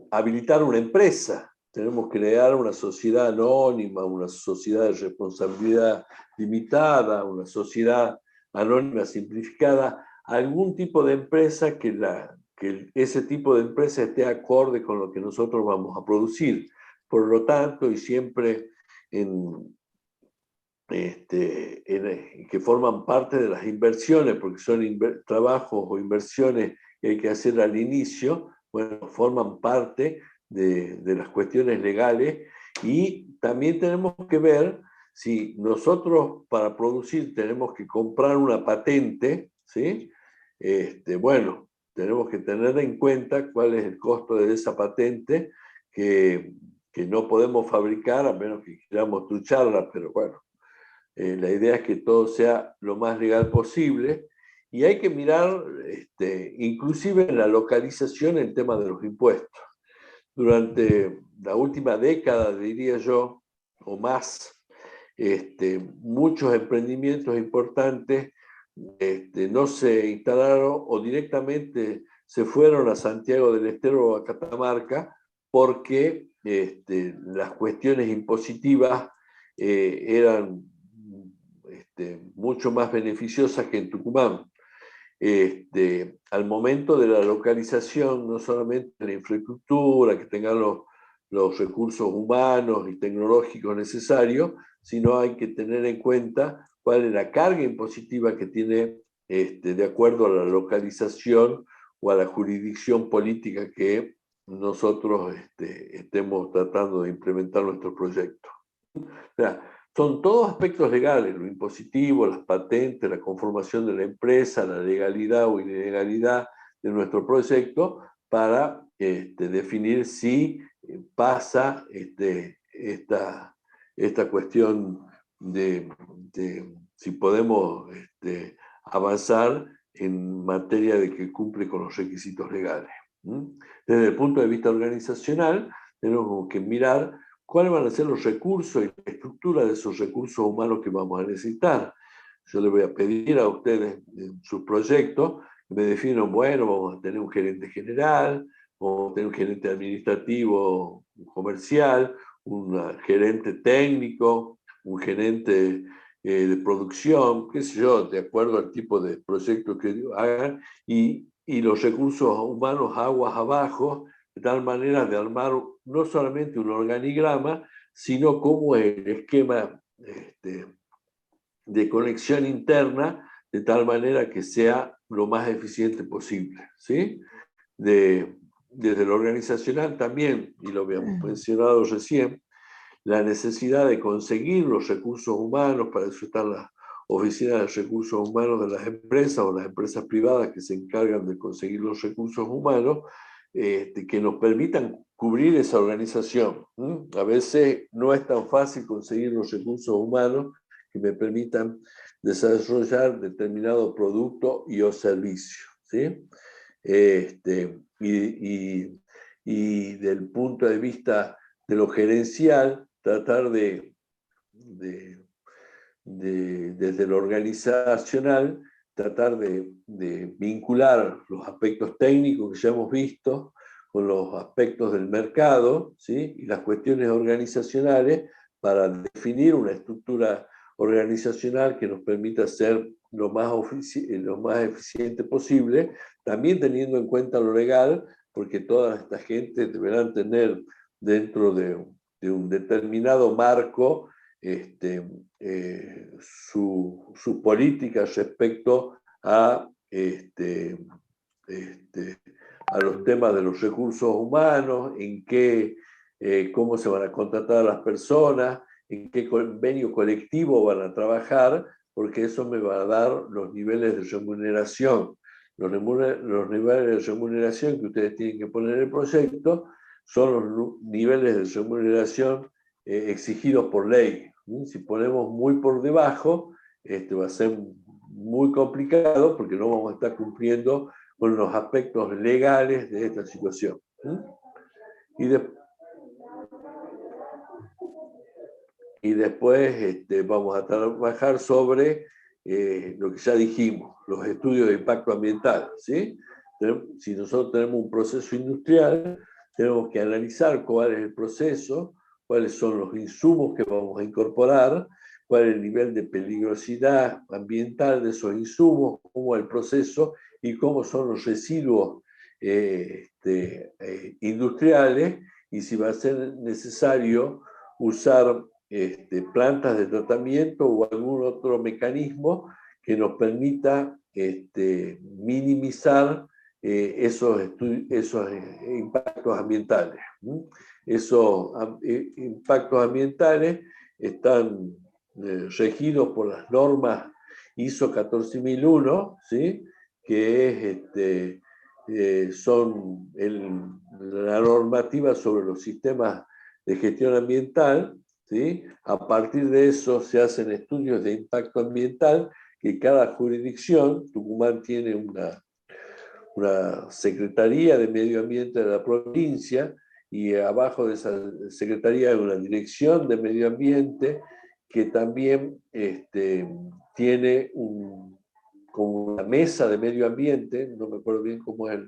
habilitar una empresa, tenemos que crear una sociedad anónima, una sociedad de responsabilidad limitada, una sociedad anónima simplificada, algún tipo de empresa que ese tipo de empresa esté acorde con lo que nosotros vamos a producir. Por lo tanto, y siempre que forman parte de las inversiones, porque son trabajos o inversiones que hay que hacer al inicio, bueno, forman parte de las cuestiones legales, y también tenemos que ver si nosotros para producir tenemos que comprar una patente, ¿sí? Bueno, tenemos que tener en cuenta cuál es el costo de esa patente que no podemos fabricar a menos que queramos trucharla, pero bueno, la idea es que todo sea lo más legal posible, y hay que mirar inclusive en la localización el tema de los impuestos. Durante la última década, diría yo, o más, muchos emprendimientos importantes no se instalaron o directamente se fueron a Santiago del Estero o a Catamarca porque las cuestiones impositivas eran mucho más beneficiosas que en Tucumán. Al momento de la localización, no solamente la infraestructura, que tengan los recursos humanos y tecnológicos necesarios, sino hay que tener en cuenta cuál es la carga impositiva que tiene de acuerdo a la localización o a la jurisdicción política que nosotros estemos tratando de implementar nuestro proyecto. O sea, son todos aspectos legales, lo impositivo, las patentes, la conformación de la empresa, la legalidad o ilegalidad de nuestro proyecto, para definir si pasa esta cuestión de si podemos avanzar en materia de que cumple con los requisitos legales. Desde el punto de vista organizacional, tenemos que mirar cuáles van a ser los recursos y la estructura de esos recursos humanos que vamos a necesitar. Yo les voy a pedir a ustedes en sus proyectos que me definan, bueno, vamos a tener un gerente general, vamos a tener un gerente administrativo comercial, un gerente técnico, un gerente de producción, qué sé yo, de acuerdo al tipo de proyecto que hagan, y los recursos humanos aguas abajo, de tal manera de armar no solamente un organigrama, sino como el esquema de conexión interna, de tal manera que sea lo más eficiente posible, ¿sí? Desde lo organizacional también, y lo habíamos mencionado recién, la necesidad de conseguir los recursos humanos, para eso están las oficinas de recursos humanos de las empresas o las empresas privadas que se encargan de conseguir los recursos humanos, que nos permitan cubrir esa organización. A veces no es tan fácil conseguir los recursos humanos que me permitan desarrollar determinado producto y o servicio, ¿sí? Y del punto de vista de lo gerencial, tratar desde lo organizacional, tratar de vincular los aspectos técnicos que ya hemos visto con los aspectos del mercado, ¿sí? Y las cuestiones organizacionales, para definir una estructura organizacional que nos permita ser lo más eficiente posible, también teniendo en cuenta lo legal, porque toda esta gente deberán tener dentro de un determinado marco su política respecto a a los temas de los recursos humanos, en qué, cómo se van a contratar a las personas, en qué convenio colectivo van a trabajar, porque eso me va a dar los niveles de remuneración. Los niveles de remuneración que ustedes tienen que poner en el proyecto son los niveles de remuneración exigidos por ley. Si ponemos muy por debajo, va a ser muy complicado porque no vamos a estar cumpliendo con los aspectos legales de esta situación. Y después vamos a trabajar sobre lo que ya dijimos, los estudios de impacto ambiental. ¿Sí? Si nosotros tenemos un proceso industrial, tenemos que analizar cuál es el proceso, cuáles son los insumos que vamos a incorporar, cuál es el nivel de peligrosidad ambiental de esos insumos, cómo es el proceso y cómo son los residuos industriales, y si va a ser necesario usar plantas de tratamiento o algún otro mecanismo que nos permita minimizar esos impactos ambientales. Esos impactos ambientales están regidos por las normas ISO 14001, ¿sí? Que son la normativa sobre los sistemas de gestión ambiental. ¿Sí? A partir de eso se hacen estudios de impacto ambiental que cada jurisdicción, Tucumán tiene una Secretaría de Medio Ambiente de la provincia, y abajo de esa Secretaría hay una Dirección de Medio Ambiente que también tiene como una mesa de medio ambiente, no me acuerdo bien cómo es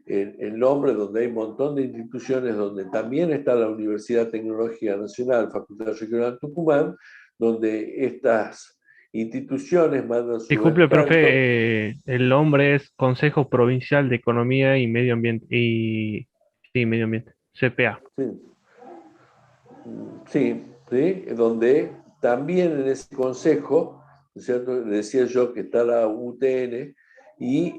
el nombre, donde hay un montón de instituciones, donde también está la Universidad Tecnológica Nacional, Facultad Regional Tucumán, donde estas instituciones mandan sus Disculpe, expertos. profe, el nombre es Consejo Provincial de Economía y Medio Ambiente, sí, Medio Ambiente, CPA. Sí, sí, donde también en ese consejo, ¿no es cierto? Decía yo que está la UTN y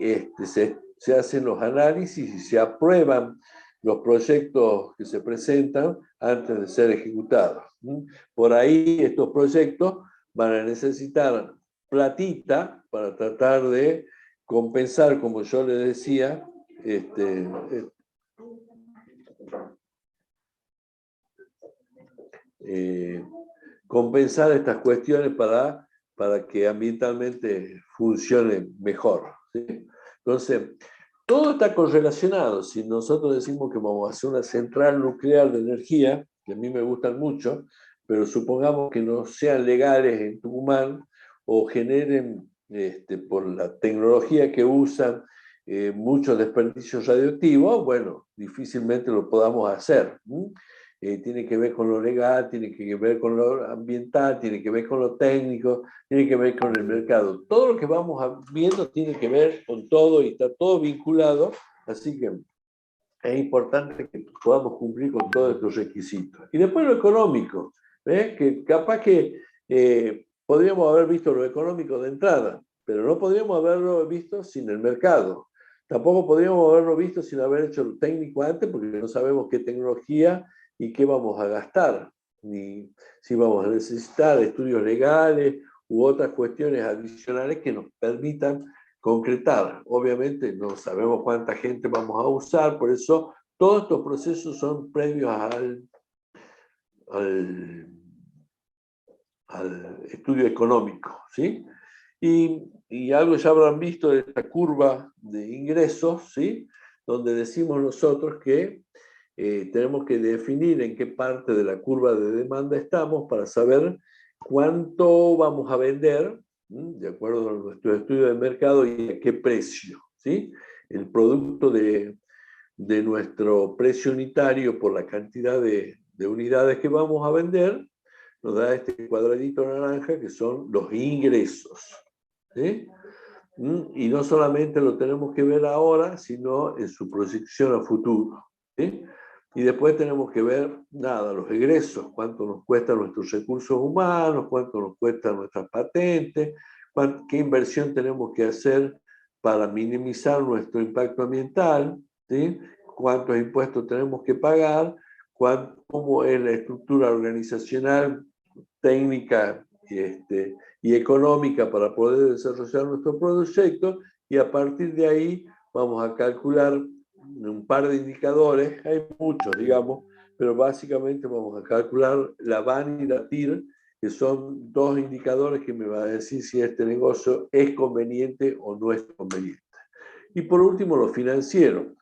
se hacen los análisis y se aprueban los proyectos que se presentan antes de ser ejecutados. Por ahí estos proyectos van a necesitar platita para tratar de compensar, como yo le decía, compensar estas cuestiones para que ambientalmente funcione mejor. ¿Sí? Entonces, todo está correlacionado. Si nosotros decimos que vamos a hacer una central nuclear de energía, que a mí me gustan mucho, pero supongamos que no sean legales en Tucumán o generen, por la tecnología que usan, muchos desperdicios radioactivos, bueno, difícilmente lo podamos hacer. Tiene que ver con lo legal, tiene que ver con lo ambiental, tiene que ver con lo técnico, tiene que ver con el mercado. Todo lo que vamos viendo tiene que ver con todo y está todo vinculado, así que es importante que podamos cumplir con todos estos requisitos. Y después lo económico, que capaz que podríamos haber visto lo económico de entrada, pero no podríamos haberlo visto sin el mercado. Tampoco podríamos haberlo visto sin haber hecho lo técnico antes, porque no sabemos qué tecnología y qué vamos a gastar, ni si vamos a necesitar estudios legales u otras cuestiones adicionales que nos permitan concretar. Obviamente no sabemos cuánta gente vamos a usar, por eso todos estos procesos son previos al estudio económico, ¿sí? Y algo ya habrán visto de esta curva de ingresos, ¿sí? Donde decimos nosotros que tenemos que definir en qué parte de la curva de demanda estamos para saber cuánto vamos a vender, de acuerdo a nuestro estudio de mercado, y a qué precio, ¿sí? El producto de nuestro precio unitario por la cantidad de unidades que vamos a vender nos da este cuadradito naranja que son los ingresos, ¿sí? Y no solamente lo tenemos que ver ahora, sino en su proyección a futuro, ¿sí? Y después tenemos que ver, los egresos, cuánto nos cuestan nuestros recursos humanos, cuánto nos cuestan nuestras patentes, qué inversión tenemos que hacer para minimizar nuestro impacto ambiental, ¿sí? Cuántos impuestos tenemos que pagar, cómo es la estructura organizacional, técnica y económica para poder desarrollar nuestro proyecto, y a partir de ahí vamos a calcular un par de indicadores, hay muchos, digamos, pero básicamente vamos a calcular la VAN y la TIR, que son dos indicadores que me van a decir si este negocio es conveniente o no es conveniente. Y por último, lo financiero.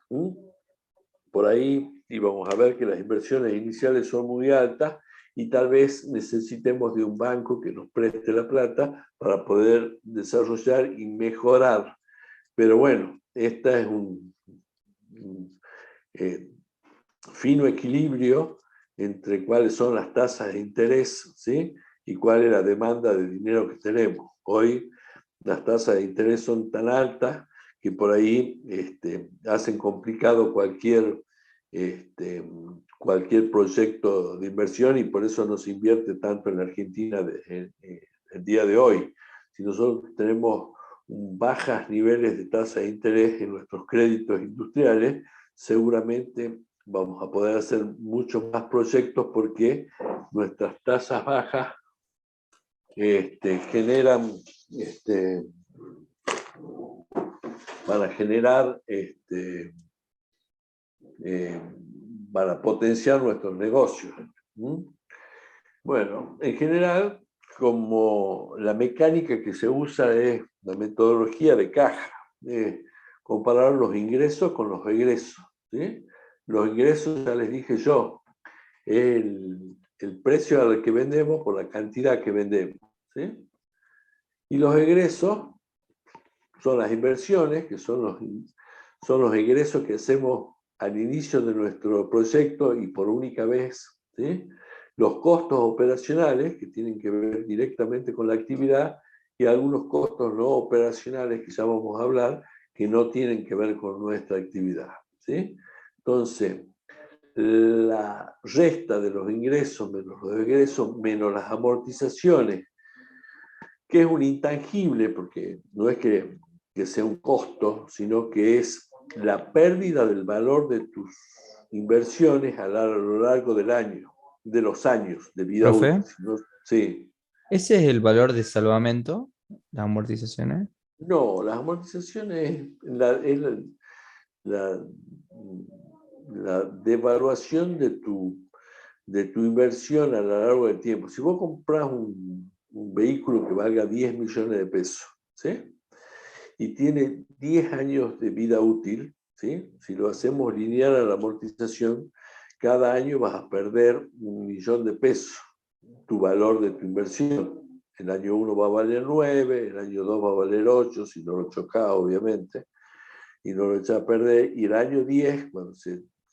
Por ahí íbamos a ver que las inversiones iniciales son muy altas y tal vez necesitemos de un banco que nos preste la plata para poder desarrollar y mejorar. Pero bueno, esta es un fino equilibrio entre cuáles son las tasas de interés, ¿sí? Y cuál es la demanda de dinero que tenemos. Hoy las tasas de interés son tan altas que por ahí hacen complicado cualquier proyecto de inversión, y por eso no se invierte tanto en la Argentina el día de hoy. Si nosotros tenemos bajas niveles de tasa de interés en nuestros créditos industriales, seguramente vamos a poder hacer muchos más proyectos porque nuestras tasas bajas generan, para generar, para potenciar nuestros negocios. Bueno, en general, como la mecánica que se usa es la metodología de caja, comparar los ingresos con los egresos, ¿sí? Los ingresos, ya les dije yo, es el precio al que vendemos por la cantidad que vendemos, ¿sí? Y los egresos son las inversiones, que son los egresos que hacemos al inicio de nuestro proyecto y por única vez, ¿sí? Los costos operacionales, que tienen que ver directamente con la actividad, y algunos costos no operacionales, que ya vamos a hablar, que no tienen que ver con nuestra actividad, ¿sí? Entonces, la resta de los ingresos menos los egresos menos las amortizaciones, que es un intangible, porque no es que sea un costo, sino que es la pérdida del valor de tus inversiones a lo largo del año, de los años de vida ¿Profe? útil. ¿No? Sí. ¿Ese es el valor de salvamento, las amortizaciones? No, las amortizaciones es la devaluación de tu inversión a lo largo del tiempo. Si vos compras un vehículo que valga 10 millones de pesos, ¿sí? Y tiene 10 años de vida útil, ¿sí? Si lo hacemos lineal a la amortización, cada año vas a perder 1 millón de pesos, tu valor de tu inversión. El año 1 va a valer 9, el año 2 va a valer 8, si no lo chocás, obviamente, y no lo echás a perder, y el año 10, cuando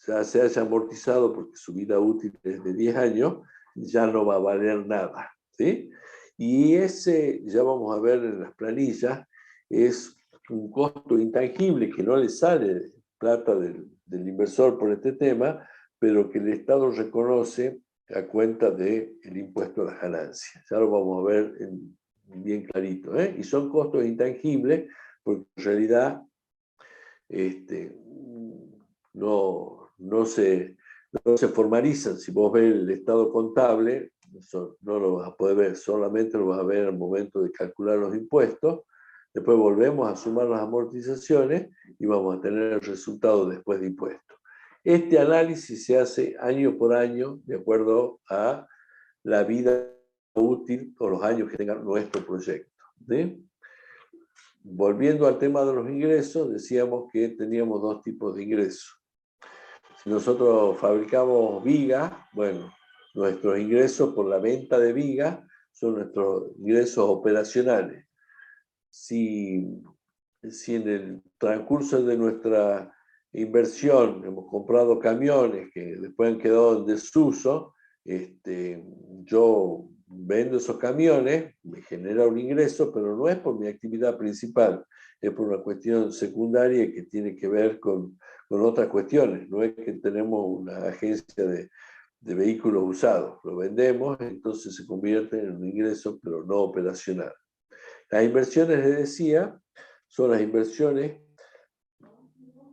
ya se haya amortizado, porque su vida útil es de 10 años, ya no va a valer nada, ¿sí? Y ese, ya vamos a ver en las planillas, es un costo intangible que no le sale plata del inversor por este tema, pero que el Estado reconoce a cuenta del impuesto a las ganancias. Ya lo vamos a ver bien clarito, ¿eh? Y son costos intangibles, porque en realidad no se formalizan. Si vos ves el estado contable, eso no lo vas a poder ver, solamente lo vas a ver al momento de calcular los impuestos. Después volvemos a sumar las amortizaciones y vamos a tener el resultado después de impuestos. Este análisis se hace año por año de acuerdo a la vida útil o los años que tenga nuestro proyecto, ¿sí? Volviendo al tema de los ingresos, decíamos que teníamos dos tipos de ingresos. Si nosotros fabricamos viga, bueno, nuestros ingresos por la venta de viga son nuestros ingresos operacionales. Si en el transcurso de nuestra inversión hemos comprado camiones que después han quedado en desuso, yo vendo esos camiones, me genera un ingreso, pero no es por mi actividad principal, es por una cuestión secundaria que tiene que ver con otras cuestiones. No es que tenemos una agencia de vehículos usados, lo vendemos, entonces se convierte en un ingreso, pero no operacional. Las inversiones, les decía, son las inversiones,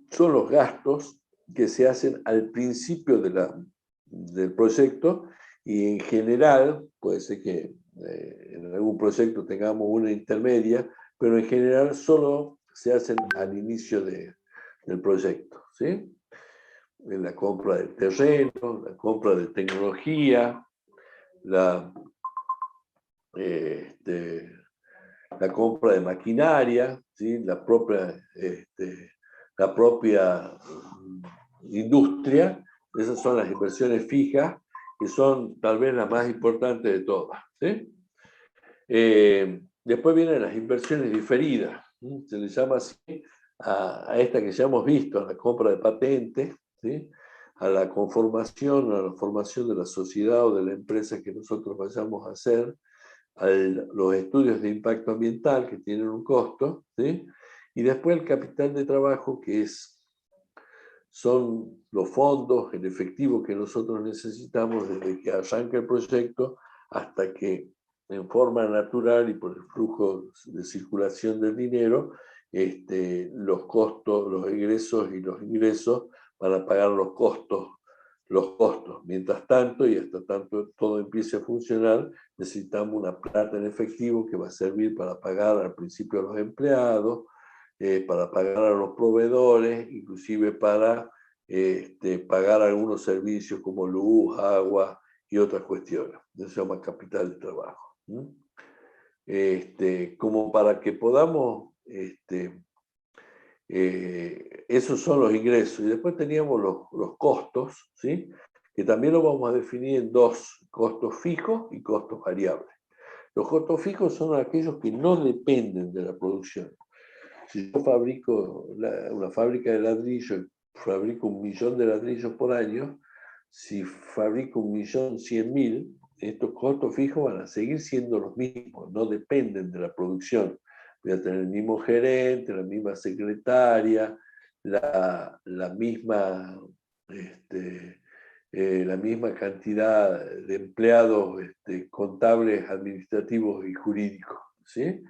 son los gastos que se hacen al principio del proyecto, y en general, puede ser que en algún proyecto tengamos una intermedia, pero en general solo se hacen al inicio del proyecto, ¿sí? En la compra del terreno, la compra de tecnología, la compra de maquinaria, ¿sí? La propia industria. Esas son las inversiones fijas, que son tal vez las más importantes de todas, ¿sí? Después vienen las inversiones diferidas, ¿sí? Se les llama así a esta que ya hemos visto, a la compra de patentes, ¿sí? A la conformación, a la formación de la sociedad o de la empresa que nosotros vayamos a hacer, a los estudios de impacto ambiental que tienen un costo, ¿sí? Y después el capital de trabajo, que son los fondos, el efectivo que nosotros necesitamos desde que arranca el proyecto hasta que en forma natural y por el flujo de circulación del dinero, los costos, los egresos y los ingresos para pagar los costos. Mientras tanto, y hasta tanto todo empiece a funcionar, necesitamos una plata en efectivo que va a servir para pagar al principio a los empleados, para pagar a los proveedores, inclusive para pagar algunos servicios como luz, agua y otras cuestiones. Eso se llama capital de trabajo. Como para que podamos, esos son los ingresos. Y después teníamos los costos, ¿sí? Que también los vamos a definir en dos: costos fijos y costos variables. Los costos fijos son aquellos que no dependen de la producción. Si yo fabrico una fábrica de ladrillo, fabrico 1.000.000 de ladrillos por año, si fabrico 1.100.000, estos costos fijos van a seguir siendo los mismos, no dependen de la producción. Voy a tener el mismo gerente, la misma secretaria, la misma cantidad de empleados contables, administrativos y jurídicos, ¿sí?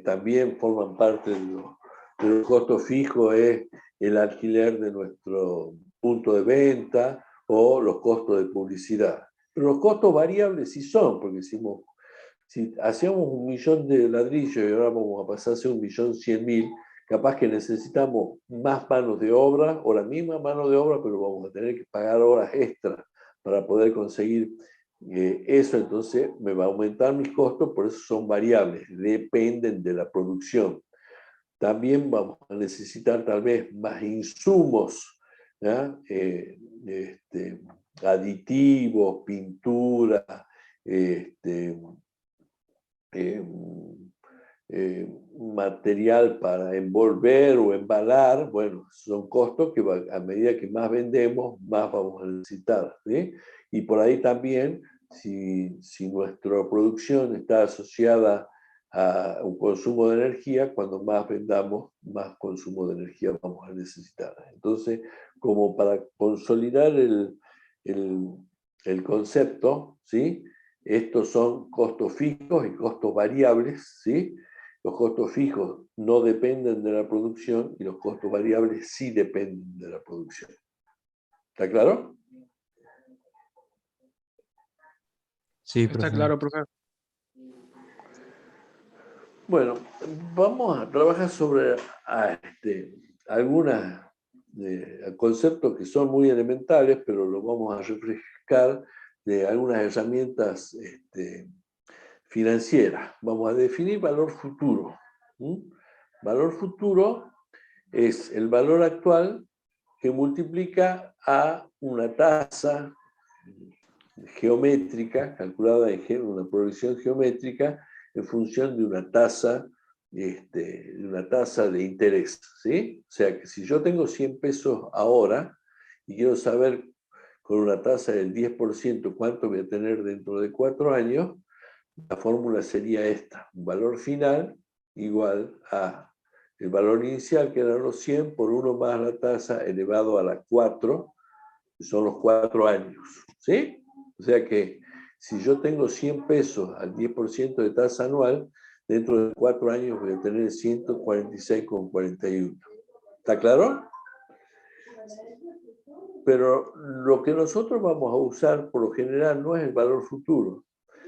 También forman parte de los costos fijos, es el alquiler de nuestro punto de venta o los costos de publicidad. Pero los costos variables sí son, porque si hacíamos 1.000.000 de ladrillos y ahora vamos a pasar a hacer 1.100.000, capaz que necesitamos más manos de obra o la misma mano de obra, pero vamos a tener que pagar horas extras para poder conseguir eso. Entonces me va a aumentar mis costos, por eso son variables, dependen de la producción. También vamos a necesitar tal vez más insumos, ¿ya? Aditivos, pintura, material para envolver o embalar. Bueno, son costos que a medida que más vendemos, más vamos a necesitar, ¿sí? Y por ahí también, si nuestra producción está asociada a un consumo de energía, cuando más vendamos, más consumo de energía vamos a necesitar. Entonces, como para consolidar el concepto, ¿sí? Estos son costos fijos y costos variables, ¿sí? Los costos fijos no dependen de la producción y los costos variables sí dependen de la producción. ¿Está claro? Sí, Está profe. claro, profe. Bueno, vamos a trabajar sobre algunos conceptos que son muy elementales, pero los vamos a refrescar de algunas herramientas financieras. Vamos a definir valor futuro. Valor futuro es el valor actual que multiplica a una tasa geométrica, calculada en una progresión geométrica, en función de una tasa de interés, ¿sí? O sea que si yo tengo 100 pesos ahora y quiero saber con una tasa del 10% cuánto voy a tener dentro de 4 años, la fórmula sería esta: un valor final igual a el valor inicial, que eran los 100, por 1 más la tasa elevado a la 4, que son los 4 años, ¿sí? O sea que si yo tengo 100 pesos al 10% de tasa anual, dentro de 4 años voy a tener 146,41. ¿Está claro? Pero lo que nosotros vamos a usar por lo general no es el valor futuro,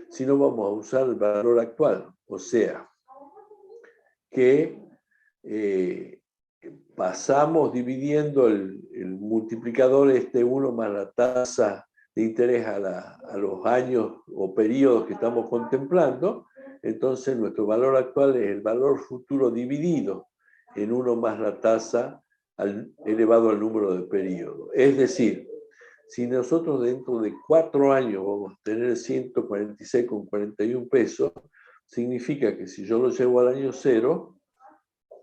sino vamos a usar el valor actual. O sea, que pasamos dividiendo el multiplicador 1 más la tasa de interés a los años o periodos que estamos contemplando. Entonces nuestro valor actual es el valor futuro dividido en 1 más la tasa elevado al número de periodos. Es decir, si nosotros dentro de 4 años vamos a tener 146,41 pesos, significa que si yo lo llevo al año 0,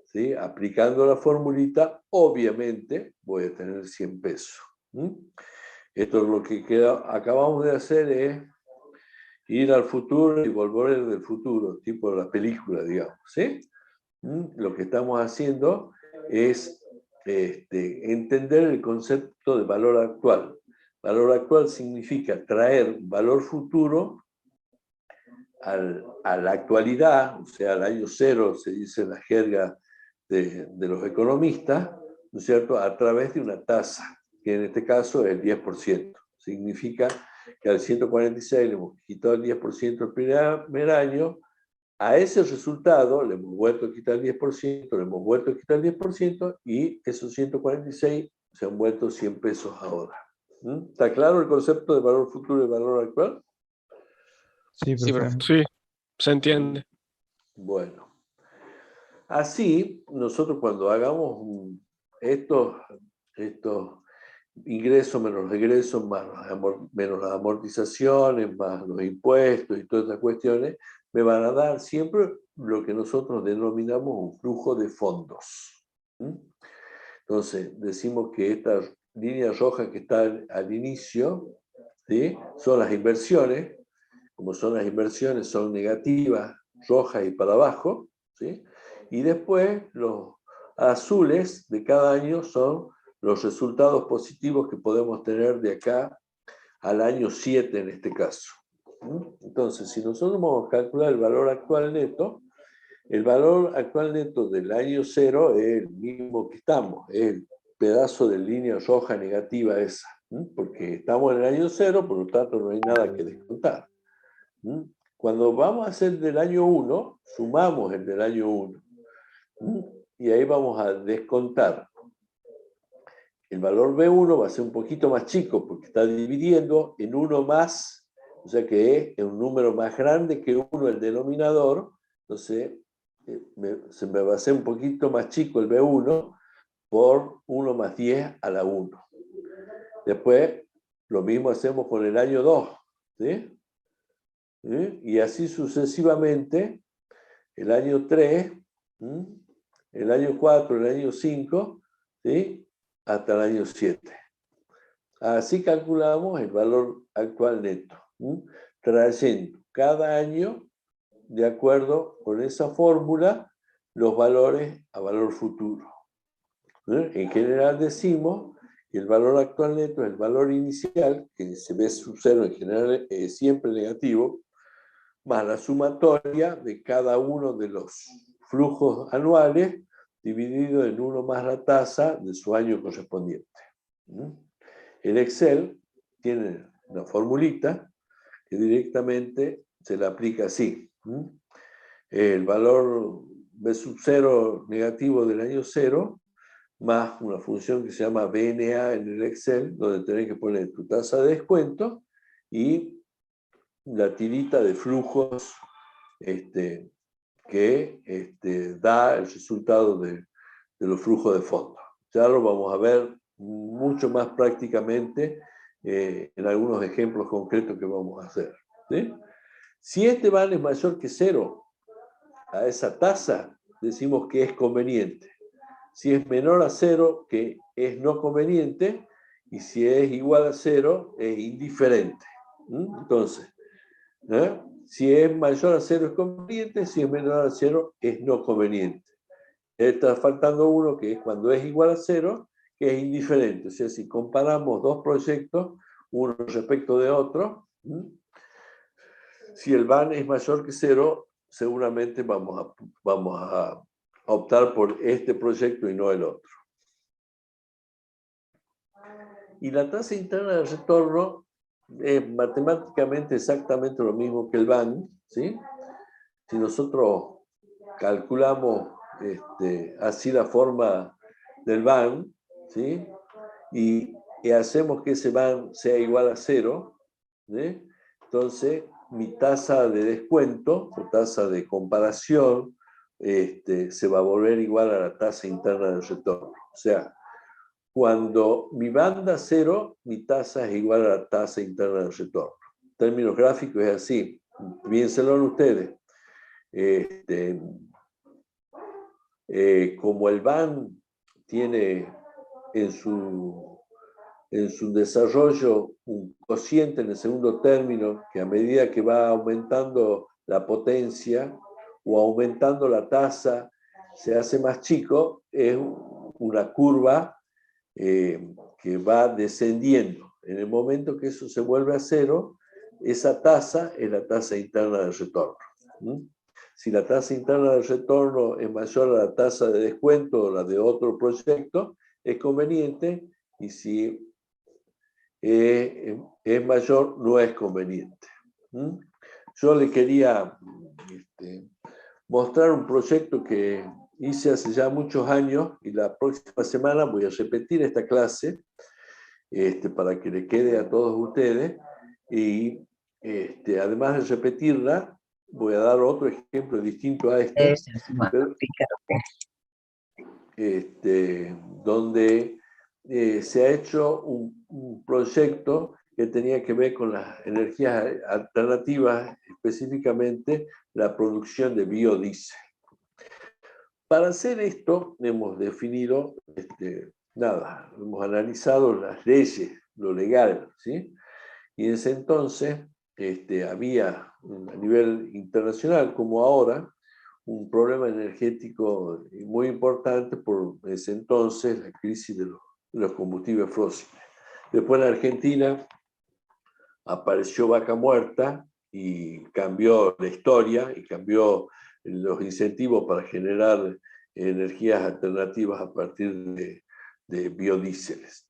¿sí?, aplicando la formulita, obviamente voy a tener 100 pesos. Esto es lo que acabamos de hacer, es ir al futuro y volver del futuro, tipo la película, digamos. ¿Sí? Lo que estamos haciendo es entender el concepto de valor actual. Valor actual significa traer valor futuro a la actualidad, o sea, al año 0, se dice en la jerga de los economistas, ¿no es cierto?, a través de una tasa, que en este caso es el 10%. Significa que al 146 le hemos quitado el 10% el primer año, a ese resultado le hemos vuelto a quitar el 10%, le hemos vuelto a quitar el 10%, y esos 146 se han vuelto 100 pesos ahora. ¿Está claro el concepto de valor futuro y valor actual? Sí, Sí, profe. Sí, se entiende. Bueno, así nosotros cuando hagamos estos ingresos menos los egresos, menos las amortizaciones, más los impuestos y todas estas cuestiones, me van a dar siempre lo que nosotros denominamos un flujo de fondos. Entonces, decimos que esta línea roja que está al inicio, ¿sí?, son las inversiones. Como son las inversiones, son negativas, rojas y para abajo, ¿sí? Y después los azules de cada año son los resultados positivos que podemos tener de acá al año 7 en este caso. Entonces, si nosotros vamos a calcular el valor actual neto del año 0 es el mismo que estamos, es el pedazo de línea roja negativa esa, porque estamos en el año 0, por lo tanto no hay nada que descontar. Cuando vamos a hacer del año 1, sumamos el del año 1. Y ahí vamos a descontar. El valor B1 va a ser un poquito más chico porque está dividiendo en 1 más, o sea que es un número más grande que 1 el denominador. Entonces se me va a hacer un poquito más chico el B1 por 1 más 10 a la 1. Después lo mismo hacemos con el año 2, ¿sí? Y así sucesivamente, el año 3, el año 4, el año 5, ¿sí?, hasta el año 7. Así calculamos el valor actual neto, trayendo cada año, de acuerdo con esa fórmula, los valores a valor futuro. En general decimos que el valor actual neto es el valor inicial, que se ve su cero en general es siempre negativo, más la sumatoria de cada uno de los flujos anuales dividido en 1 más la tasa de su año correspondiente. El Excel tiene una formulita que directamente se la aplica así. El valor B sub 0 negativo del año 0 más una función que se llama BNA en el Excel, donde tenés que poner tu tasa de descuento y la tirita de flujos que da el resultado de los flujos de fondos. Ya lo vamos a ver mucho más prácticamente en algunos ejemplos concretos que vamos a hacer, ¿sí? Si este vale es mayor que 0 a esa tasa, decimos que es conveniente. Si es menor a 0, que es no conveniente, y si es igual a 0, es indiferente. Entonces, si es mayor a 0 es conveniente, si es menor a 0 es no conveniente. Está faltando uno que es cuando es igual a 0, que es indiferente. O sea, si comparamos dos proyectos, uno respecto de otro, si el VAN es mayor que 0, seguramente vamos a optar por este proyecto y no el otro. Y la tasa interna de retorno es matemáticamente exactamente lo mismo que el BAN, ¿sí? Si nosotros calculamos así la forma del BAN, ¿sí? Y hacemos que ese BAN sea igual a 0, ¿sí? Entonces mi tasa de descuento o tasa de comparación se va a volver igual a la tasa interna de retorno. O sea, cuando mi banda 0, mi tasa es igual a la tasa interna de retorno. En términos gráficos es así. Piénsenlo ustedes. Como el BAN tiene en su desarrollo un cociente en el segundo término que a medida que va aumentando la potencia o aumentando la tasa se hace más chico, es una curva que va descendiendo. En el momento que eso se vuelve a 0, esa tasa es la tasa interna de retorno. Si la tasa interna de retorno es mayor a la tasa de descuento o la de otro proyecto, es conveniente, y si es mayor, no es conveniente. Yo le quería mostrar un proyecto que hice hace ya muchos años, y la próxima semana voy a repetir esta clase para que le quede a todos ustedes, y además de repetirla, voy a dar otro ejemplo distinto a este, donde se ha hecho un proyecto que tenía que ver con las energías alternativas, específicamente la producción de biodiesel. Para hacer esto hemos definido, hemos analizado las leyes, lo legal, ¿sí? Y en ese entonces había a nivel internacional, como ahora, un problema energético muy importante por ese entonces, la crisis de los combustibles fósiles. Después en Argentina apareció Vaca Muerta y cambió la historia y cambió los incentivos para generar energías alternativas a partir de biodíseles.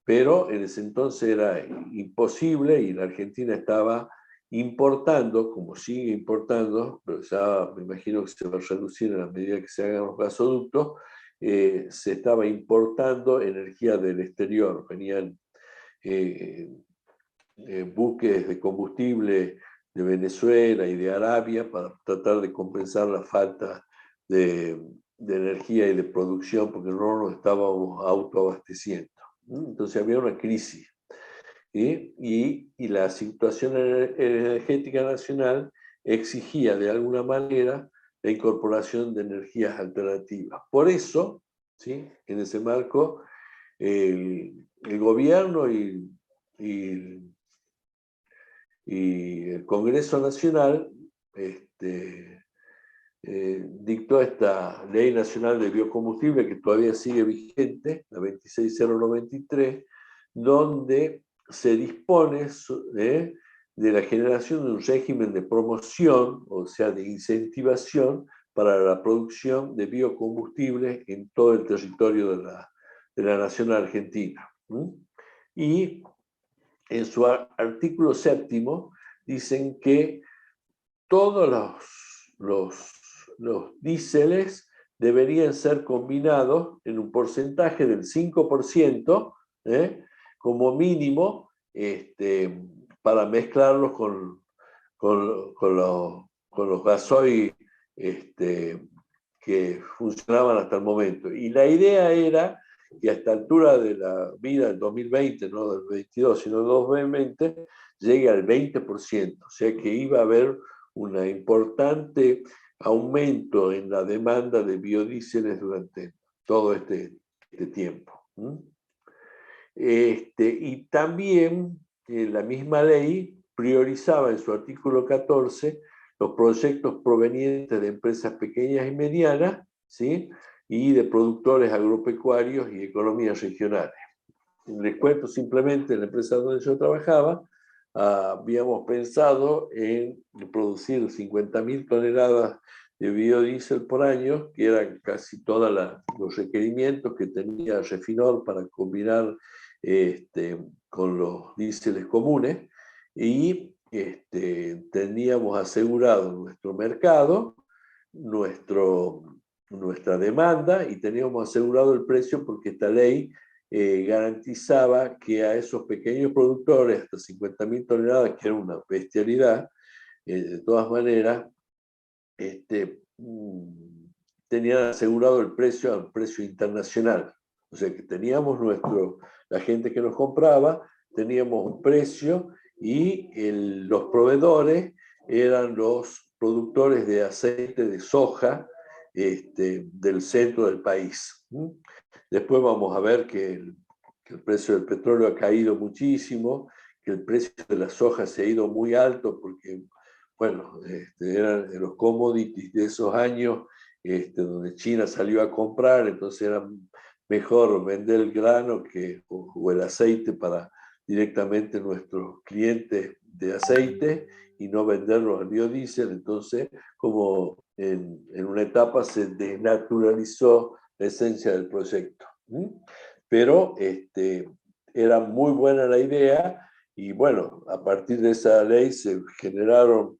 Pero en ese entonces era imposible y la Argentina estaba importando, como sigue importando, pero ya me imagino que se va a reducir a la medida que se hagan los gasoductos, se estaba importando energía del exterior. Venían buques de combustible de Venezuela y de Arabia para tratar de compensar la falta de energía y de producción, porque no nos estábamos autoabasteciendo. Entonces había una crisis. Y la situación energética nacional exigía de alguna manera la incorporación de energías alternativas. Por eso, ¿sí?, en ese marco, el gobierno y el Congreso Nacional dictó esta Ley Nacional de Biocombustible, que todavía sigue vigente, la 26093, donde se dispone de la generación de un régimen de promoción, o sea, de incentivación para la producción de biocombustibles en todo el territorio de la nación argentina. Y en su artículo 7º dicen que todos los diéseles deberían ser combinados en un porcentaje del 5%, como mínimo, para mezclarlos con los gasoil que funcionaban hasta el momento. Y la idea era que a esta altura de la vida, del 2020, no del 22, sino del 2020, llegue al 20%. O sea que iba a haber un importante aumento en la demanda de biodíseles durante todo este tiempo. Y también la misma ley priorizaba en su artículo 14 los proyectos provenientes de empresas pequeñas y medianas, ¿sí?, y de productores agropecuarios y economías regionales. Les cuento simplemente la empresa donde yo trabajaba, habíamos pensado en producir 50.000 toneladas de biodiesel por año, que eran casi todos los requerimientos que tenía Refinor para combinar con los diéseles comunes, y teníamos asegurado nuestro mercado, nuestra demanda, y teníamos asegurado el precio porque esta ley garantizaba que a esos pequeños productores, hasta 50.000 toneladas, que era una bestialidad, de todas maneras, tenían asegurado el precio al precio internacional. O sea que teníamos la gente que nos compraba, teníamos un precio, y los proveedores eran los productores de aceite de soja del centro del país. Después vamos a ver que el precio del petróleo ha caído muchísimo, que el precio de la soja se ha ido muy alto porque, bueno, eran los commodities de esos años donde China salió a comprar, entonces era mejor vender el grano o el aceite para directamente nuestros clientes de aceite y no venderlo al biodiesel. Entonces, como en una etapa se desnaturalizó la esencia del proyecto. Pero era muy buena la idea, y bueno, a partir de esa ley se generaron,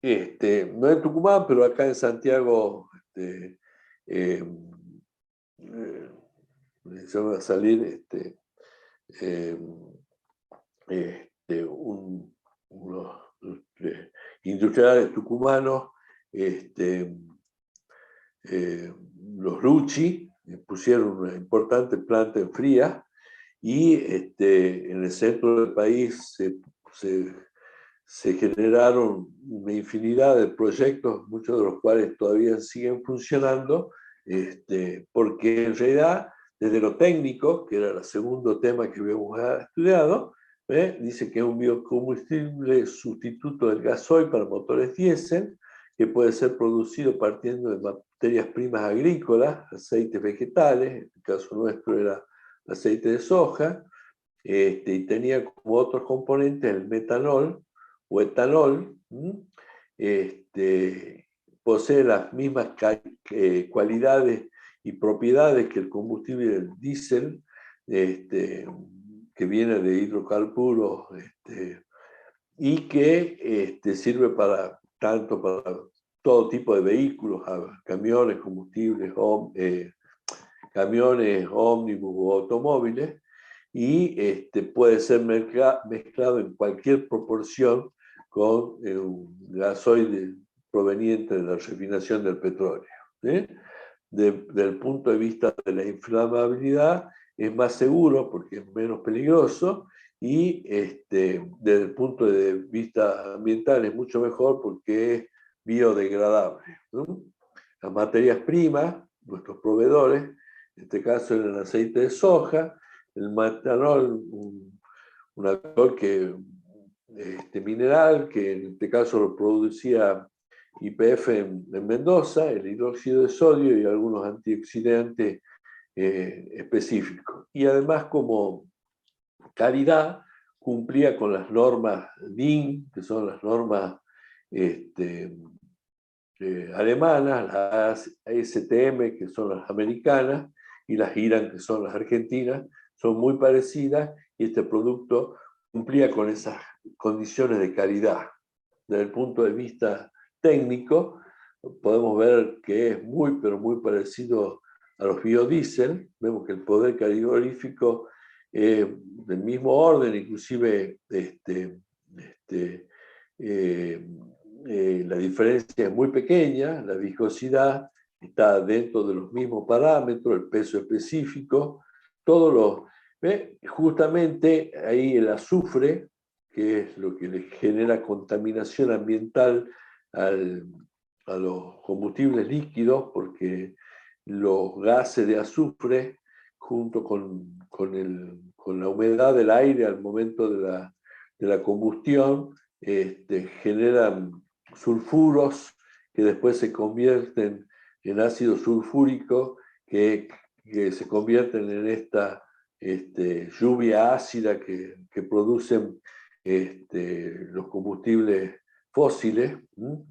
no en Tucumán, pero acá en Santiago, se va a salir unos industriales tucumanos, los Rucci, pusieron una importante planta en Frías, y en el centro del país se generaron una infinidad de proyectos, muchos de los cuales todavía siguen funcionando, porque en realidad, desde lo técnico, que era el segundo tema que habíamos estudiado, dice que es un biocombustible sustituto del gasoil para motores diésel, que puede ser producido partiendo de materias primas agrícolas, aceites vegetales, en el caso nuestro era aceite de soja, y tenía como otros componentes el metanol o etanol. Posee las mismas cualidades y propiedades que el combustible del diésel, que viene de hidrocarburos, y que sirve tanto para todo tipo de vehículos, camiones, combustibles, camiones, ómnibus o automóviles, y puede ser mezclado en cualquier proporción con un gasoil proveniente de la refinación del petróleo. Desde el punto de vista de la inflamabilidad, es más seguro porque es menos peligroso, y desde el punto de vista ambiental es mucho mejor porque es biodegradable. Las materias primas, nuestros proveedores, en este caso era el aceite de soja, el metanol, un alcohol mineral, que en este caso lo producía YPF en Mendoza, el hidróxido de sodio y algunos antioxidantes específicos. Y además, como calidad, cumplía con las normas DIN, que son las normas alemanas, las ASTM, que son las americanas, y las IRAN, que son las argentinas, son muy parecidas, y este producto cumplía con esas condiciones de calidad. Desde el punto de vista técnico, podemos ver que es muy, pero muy parecido a los biodiesel. Vemos que el poder calorífico es del mismo orden, inclusive la diferencia es muy pequeña, la viscosidad está dentro de los mismos parámetros, el peso específico, justamente ahí el azufre, que es lo que le genera contaminación ambiental a los combustibles líquidos, porque los gases de azufre, junto con la humedad del aire al momento de la combustión, generan sulfuros que después se convierten en ácido sulfúrico, que se convierten en esta lluvia ácida que producen los combustibles fósiles.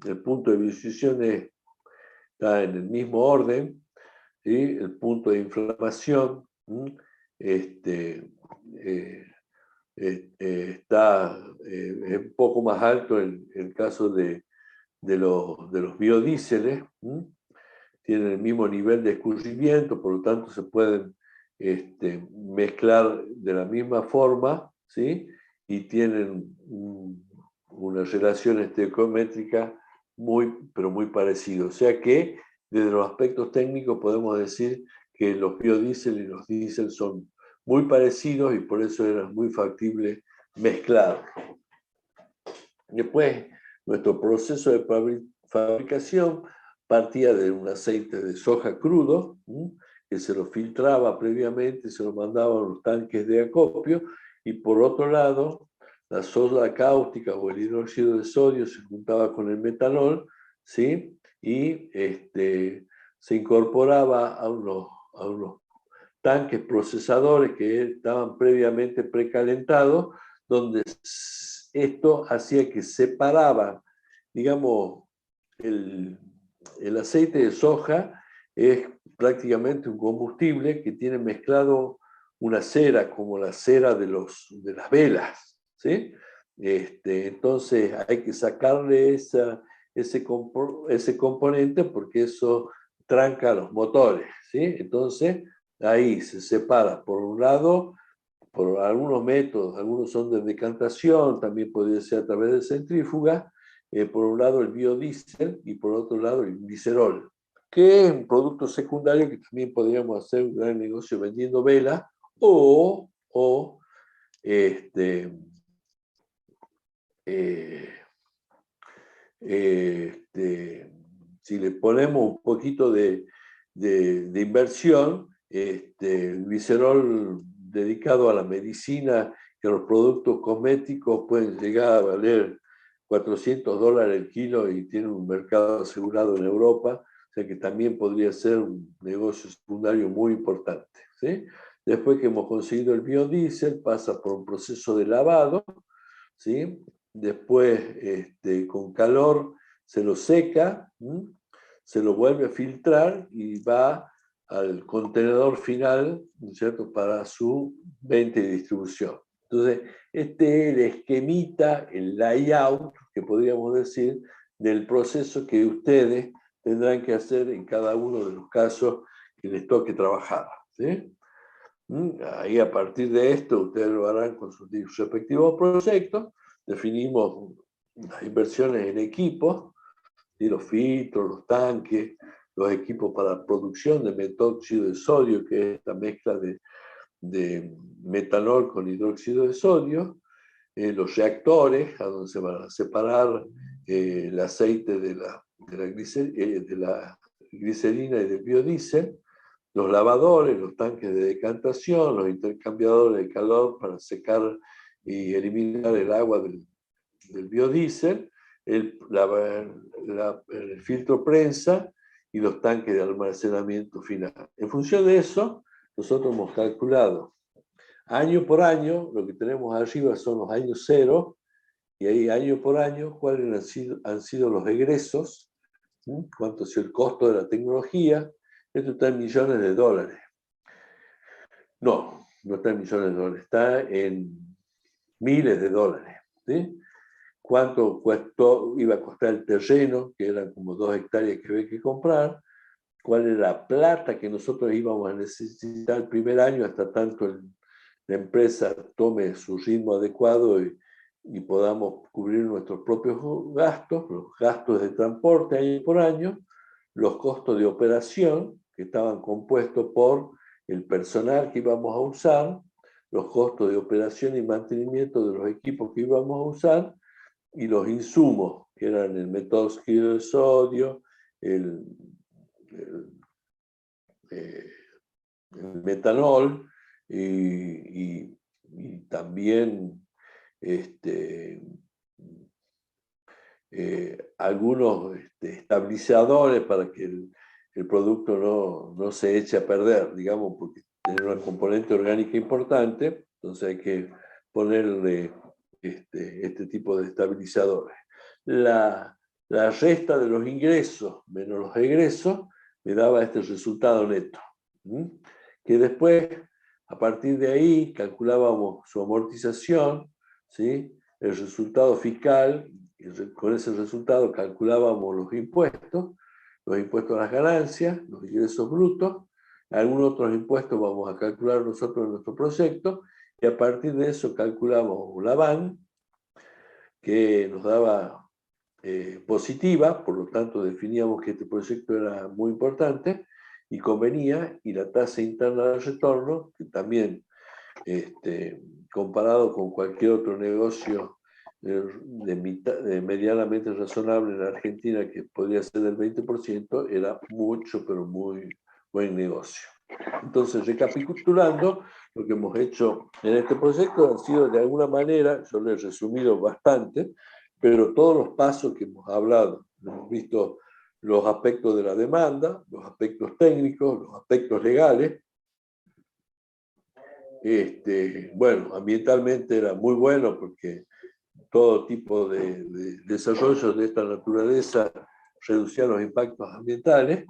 El punto de ebullición está en el mismo orden, ¿sí? El punto de inflamación está un poco más alto en el caso de los biodíseles. Tienen el mismo nivel de escurrimiento, por lo tanto se pueden mezclar de la misma forma, ¿sí? Y tienen una relación estequiométrica pero muy parecida. O sea que desde los aspectos técnicos podemos decir que los biodiesel y los diésel son muy parecidos y por eso era muy factible mezclar. Después, nuestro proceso de fabricación partía de un aceite de soja crudo, que se lo filtraba previamente, se lo mandaba a los tanques de acopio, y por otro lado, la soda cáustica o el hidróxido de sodio se juntaba con el metanol, ¿sí? Y se incorporaba a unos tanques procesadores que estaban previamente precalentados, donde esto hacía que separaba, digamos, el aceite de soja es prácticamente un combustible que tiene mezclado una cera, como la cera de las velas, ¿sí? Entonces hay que sacarle ese componente porque eso tranca los motores, ¿sí? Entonces ahí se separa, por un lado, por algunos métodos, algunos son de decantación, también podría ser a través de centrífuga, por un lado el biodiesel y por otro lado el glicerol, que es un producto secundario que también podríamos hacer un gran negocio vendiendo velas o si le ponemos un poquito de inversión, el glicerol dedicado a la medicina y a los productos cosméticos pueden llegar a valer $400 el kilo y tienen un mercado asegurado en Europa, o sea que también podría ser un negocio secundario muy importante, ¿sí? Después que hemos conseguido el biodiesel, pasa por un proceso de lavado, ¿sí? Después, con calor, se lo seca, se lo vuelve a filtrar y va al contenedor final, ¿no es cierto?, para su venta y distribución. Entonces, este es el esquemita, el layout, que podríamos decir, del proceso que ustedes tendrán que hacer en cada uno de los casos que les toque trabajar, ¿sí? Ahí, a partir de esto, ustedes lo harán con sus respectivos proyectos. Definimos las inversiones en equipos, ¿sí? Los filtros, los tanques, los equipos para producción de metóxido de sodio, que es esta mezcla de metanol con hidróxido de sodio, los reactores, a donde se van a separar el aceite de la glicerina y del biodiesel, los lavadores, los tanques de decantación, los intercambiadores de calor para secar y eliminar el agua del biodiesel, el filtro prensa y los tanques de almacenamiento final. En función de eso, nosotros hemos calculado año por año, lo que tenemos arriba son los años cero, y ahí año por año cuáles han sido los egresos, cuánto ha sido el costo de la tecnología. Esto está en millones de dólares. No está en millones de dólares, está en miles de dólares, ¿sí? Cuánto iba a costar el terreno, que eran como 2 hectáreas que había que comprar, cuál era la plata que nosotros íbamos a necesitar el primer año hasta tanto la empresa tome su ritmo adecuado y podamos cubrir nuestros propios gastos, los gastos de transporte año por año, los costos de operación, que estaban compuestos por el personal que íbamos a usar, los costos de operación y mantenimiento de los equipos que íbamos a usar, y los insumos, que eran el metóxido de sodio, el metanol y también algunos estabilizadores para que el producto no se eche a perder, digamos, porque tener una componente orgánica importante, entonces hay que ponerle este tipo de estabilizadores. La resta de los ingresos menos los egresos me daba este resultado neto, que después, a partir de ahí, calculábamos su amortización, ¿sí? El resultado fiscal, y con ese resultado calculábamos los impuestos a las ganancias, los ingresos brutos, algunos otros impuestos vamos a calcular nosotros en nuestro proyecto, y a partir de eso calculamos la VAN, que nos daba positiva, por lo tanto definíamos que este proyecto era muy importante y convenía, y la tasa interna de retorno, que también comparado con cualquier otro negocio de medianamente razonable en la Argentina, que podría ser del 20%, era mucho, pero muy buen negocio. Entonces, recapitulando, lo que hemos hecho en este proyecto han sido de alguna manera, yo lo he resumido bastante, pero todos los pasos que hemos hablado, hemos visto los aspectos de la demanda, los aspectos técnicos, los aspectos legales. Bueno, ambientalmente era muy bueno porque todo tipo de desarrollos de esta naturaleza reducían los impactos ambientales.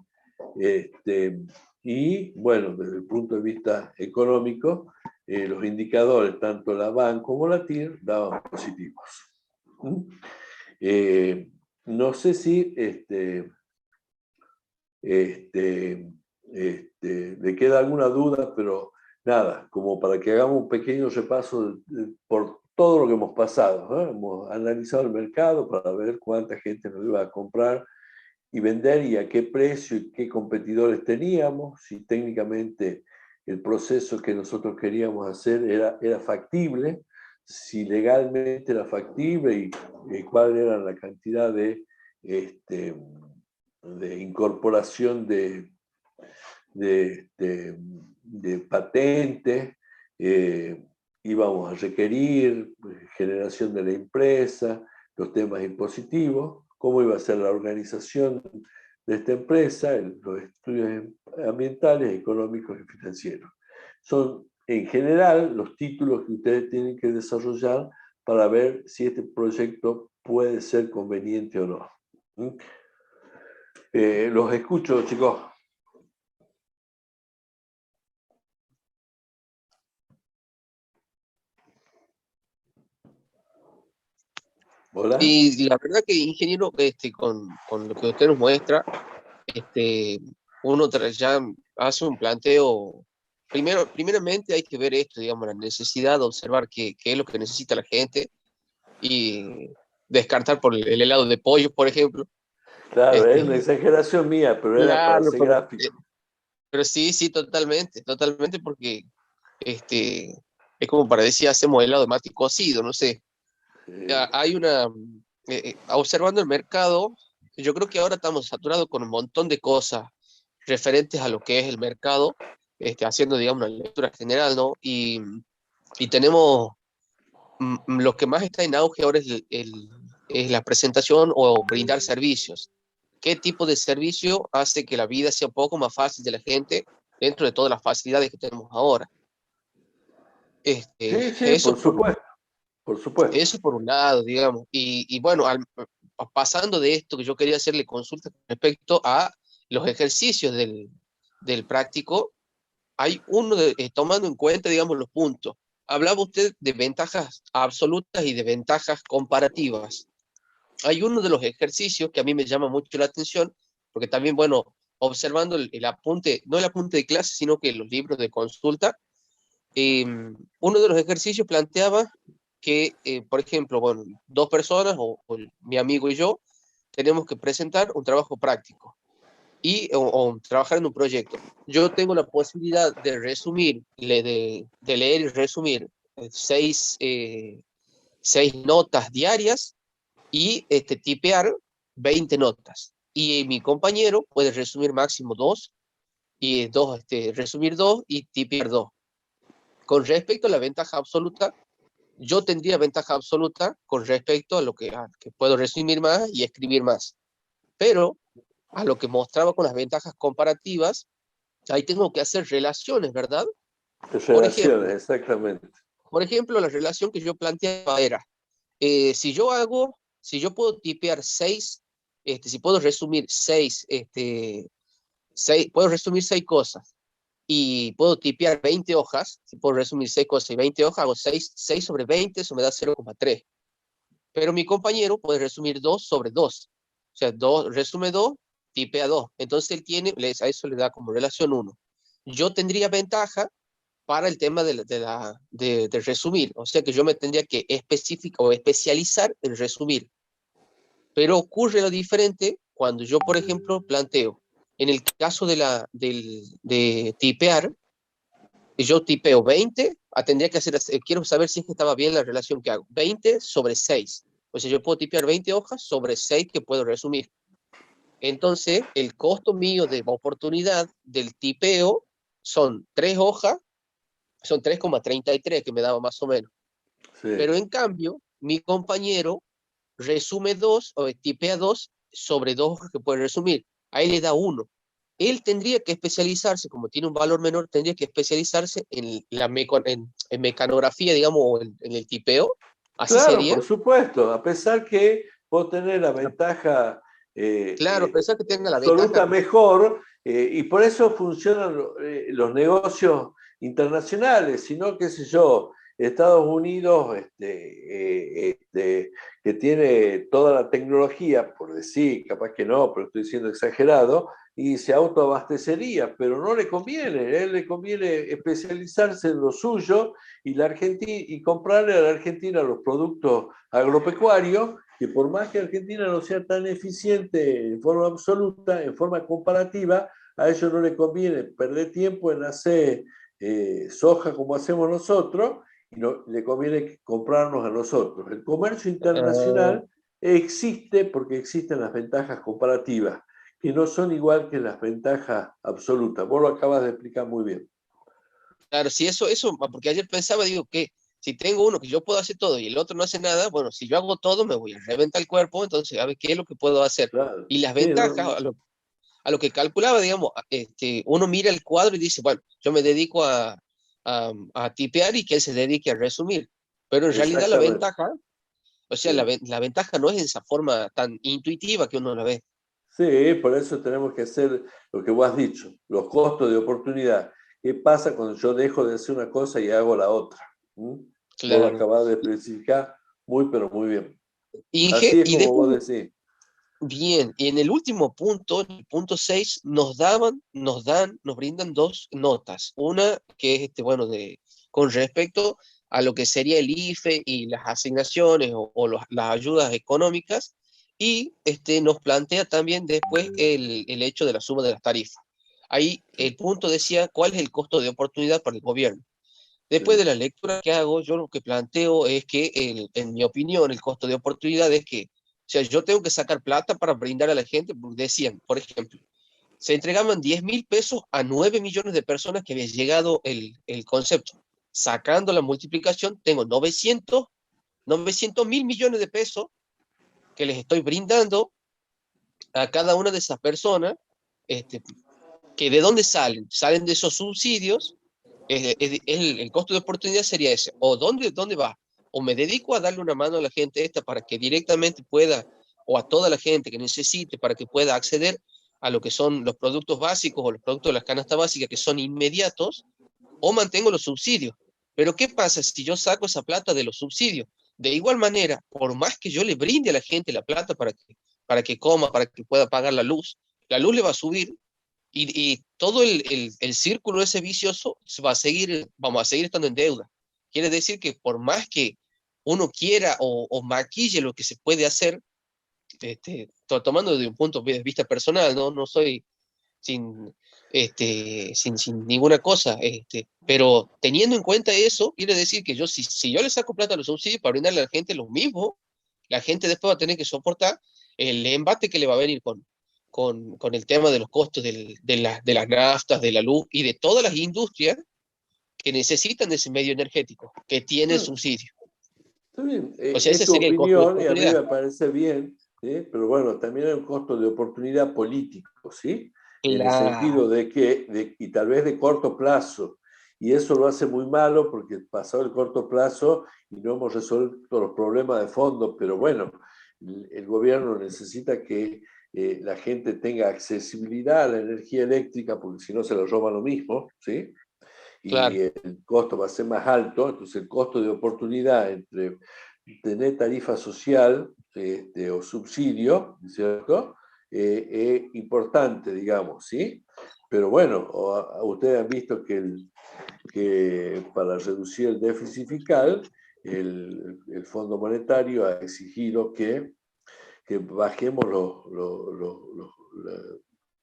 Y bueno, desde el punto de vista económico, los indicadores, tanto la BAN como la TIR, daban positivos. No sé si le queda alguna duda, pero nada, como para que hagamos un pequeño repaso por todo lo que hemos pasado, ¿no? Hemos analizado el mercado para ver cuánta gente nos iba a comprar y vender y a qué precio y qué competidores teníamos, si técnicamente el proceso que nosotros queríamos hacer era factible, si legalmente era factible y cuál era la cantidad de incorporación de patentes íbamos a requerir, generación de la empresa, los temas impositivos, cómo iba a ser la organización de esta empresa, los estudios ambientales, económicos y financieros. Son en general los títulos que ustedes tienen que desarrollar para ver si este proyecto puede ser conveniente o no. Los escucho, chicos. Hola. Y la verdad que, ingeniero, con lo que usted nos muestra, uno ya hace un planteo. Primeramente hay que ver esto, digamos, la necesidad de observar qué es lo que necesita la gente y descartar por el helado de pollo, por ejemplo. Claro, es una exageración mía, pero era para ser gráfico. Pero sí, totalmente, porque es como para decir, hacemos helado de mate cocido, no sé. Hay observando el mercado, yo creo que ahora estamos saturados con un montón de cosas referentes a lo que es el mercado, haciendo, digamos, una lectura general, ¿no? Y tenemos, lo que más está en auge ahora es la presentación o brindar servicios. ¿Qué tipo de servicio hace que la vida sea un poco más fácil de la gente dentro de todas las facilidades que tenemos ahora? Sí, Eso por supuesto. Eso por un lado, digamos. Y bueno, pasando de esto, que yo quería hacerle consulta respecto a los ejercicios del práctico, hay uno, tomando en cuenta, digamos, los puntos. Hablaba usted de ventajas absolutas y de ventajas comparativas. Hay uno de los ejercicios que a mí me llama mucho la atención, porque también, bueno, observando el apunte, no el apunte de clase, sino que los libros de consulta, uno de los ejercicios planteaba que, por ejemplo, bueno, dos personas, mi amigo y yo, tenemos que presentar un trabajo práctico o trabajar en un proyecto. Yo tengo la posibilidad de resumir, de leer y resumir seis notas diarias y tipear 20 notas. Y mi compañero puede resumir máximo dos, y resumir dos y tipear dos. Con respecto a la ventaja absoluta, yo tendría ventaja absoluta con respecto a lo que puedo resumir más y escribir más. Pero a lo que mostraba con las ventajas comparativas, Ahí tengo que hacer relaciones, ¿verdad? Relaciones, exactamente. Por ejemplo, la relación que yo planteaba era, si yo puedo tipear 6, si puedo resumir 6, puedo resumir 6 cosas y puedo tipear 20 hojas, si puedo resumir 6 cosas y 20 hojas, hago 6 sobre 20, eso me da 0,3. Pero mi compañero puede resumir 2 sobre 2. O sea, resume 2, tipea 2. Entonces él tiene, a eso le da como relación 1. Yo tendría ventaja para el tema de resumir. O sea que yo me tendría que especializar en resumir. Pero ocurre lo diferente cuando yo, por ejemplo, planteo, en el caso de tipear, yo tipeo 20, tendría que hacer, quiero saber si es que estaba bien la relación que hago, 20 sobre 6. O sea, yo puedo tipear 20 hojas sobre 6 que puedo resumir. Entonces, el costo mío de oportunidad del tipeo son 3 hojas, son 3,33 que me daba más o menos. Sí. Pero en cambio, mi compañero resume 2 o tipea 2 sobre 2 hojas que puede resumir. Ahí le da 1. Él tendría que especializarse, como tiene un valor menor, tendría que especializarse en mecanografía, digamos, o en el tipeo. Así Claro, sería. por supuesto, a pesar que vos tenés la ventaja Claro, a pesar que tenga la absoluta ventaja. mejor, y por eso funcionan los negocios internacionales, sino, qué sé yo, Estados Unidos, que tiene toda la tecnología, por decir, capaz que no, pero estoy siendo exagerado, y se autoabastecería, pero no le conviene, a él le conviene especializarse en lo suyo y, y comprarle a la Argentina los productos agropecuarios, que por más que Argentina no sea tan eficiente en forma absoluta, en forma comparativa, a ellos no les conviene perder tiempo en hacer soja como hacemos nosotros, y no, le conviene comprarnos a nosotros. El comercio internacional existe porque existen las ventajas comparativas, que no son igual que las ventajas absolutas. Vos lo acabas de explicar muy bien. Claro, si eso, porque ayer pensaba, digo, que si tengo uno que yo puedo hacer todo y el otro no hace nada, bueno, si yo hago todo me voy a reventar el cuerpo, entonces a ver qué es lo que puedo hacer. Claro. Y las Sí, ventajas, a lo que calculaba, digamos, uno mira el cuadro y dice, bueno, yo me dedico a tipear y que él se dedique a resumir. Pero en realidad la exactamente. ventaja, o sea, Sí. la ventaja no es en esa forma tan intuitiva que uno la ve. Sí, por eso tenemos que hacer lo que vos has dicho, los costos de oportunidad. ¿Qué pasa cuando yo dejo de hacer una cosa y hago la otra? ¿Mm? Vos lo Claro. acabás de especificar muy, pero muy bien. Inge, Así es y como después, vos decís. bien, y en el último punto, en el punto 6, nos brindan 2 notas. Una que es, bueno, con respecto a lo que sería el IFE y las asignaciones o las ayudas económicas, y nos plantea también después el hecho de la suma de las tarifas. Ahí el punto decía cuál es el costo de oportunidad para el gobierno. Después de Sí. la lectura que hago, yo lo que planteo es que, en mi opinión, el costo de oportunidad es que, o sea, yo tengo que sacar plata para brindar a la gente, porque decían, por ejemplo, se entregaban 10.000 pesos a 9 millones de personas que había llegado el concepto. Sacando la multiplicación, tengo 900.000 millones de pesos que les estoy brindando a cada una de esas personas, este, que de dónde salen, salen de esos subsidios. El costo de oportunidad sería ese, o dónde va, o me dedico a darle una mano a la gente esta para que directamente pueda, o a toda la gente que necesite para que pueda acceder a lo que son los productos básicos o los productos de las canastas básicas que son inmediatos, o mantengo los subsidios. Pero ¿qué pasa si yo saco esa plata de los subsidios? De igual manera, por más que yo le brinde a la gente la plata para que coma, para que pueda pagar la luz le va a subir, y todo el círculo ese vicioso vamos a seguir estando en deuda. Quiere decir que por más que uno quiera o maquille lo que se puede hacer, tomando desde un punto de vista personal, no soy sin, sin ninguna cosa, pero teniendo en cuenta eso, quiere decir que si yo le saco plata a los subsidios para brindarle a la gente lo mismo, la gente después va a tener que soportar el embate que le va a venir con el tema de los costos de las naftas, de la luz y de todas las industrias que necesitan de ese medio energético, que tiene el Bueno, subsidio. está bien. O sea, Es ese tu sería el costo de opinión y a mí oportunidad. me parece bien, ¿sí? Pero bueno, también hay un costo de oportunidad político, ¿sí? en el sentido de que, y tal vez de corto plazo, y eso lo hace muy malo porque pasó el corto plazo y no hemos resuelto los problemas de fondo, pero bueno, el gobierno necesita que la gente tenga accesibilidad a la energía eléctrica, porque si no se lo roba lo mismo, ¿sí? Y Claro, el costo va a ser más alto, entonces el costo de oportunidad entre tener tarifa social o subsidio, ¿cierto? Es importante, digamos, ¿sí? Pero bueno, ustedes han visto que para reducir el déficit fiscal, el Fondo Monetario ha exigido que bajemos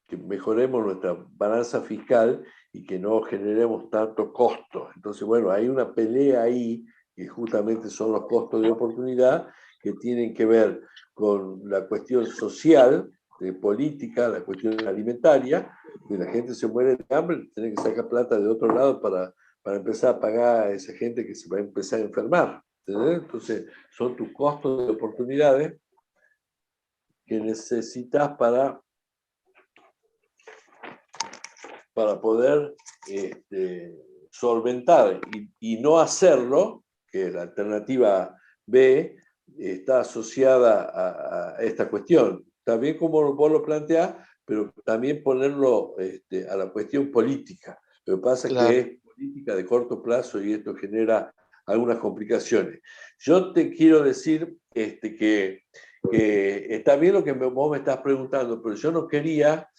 que mejoremos nuestra balanza fiscal y que no generemos tanto costo. Entonces, bueno, hay una pelea ahí, que justamente son los costos de oportunidad, que tienen que ver con la cuestión social, de política, la cuestión alimentaria, que la gente se muere de hambre, tiene que sacar plata de otro lado para empezar a pagar a esa gente que se va a empezar a enfermar. ¿Entendés? Entonces, son tus costos de oportunidades que necesitas para poder solventar y no hacerlo, que la alternativa B está asociada a esta cuestión. También como vos lo planteás, pero también ponerlo a la cuestión política. Lo que pasa es que claro. es política de corto plazo y esto genera algunas complicaciones. Yo te quiero decir que está bien lo que vos me estás preguntando, pero yo no quería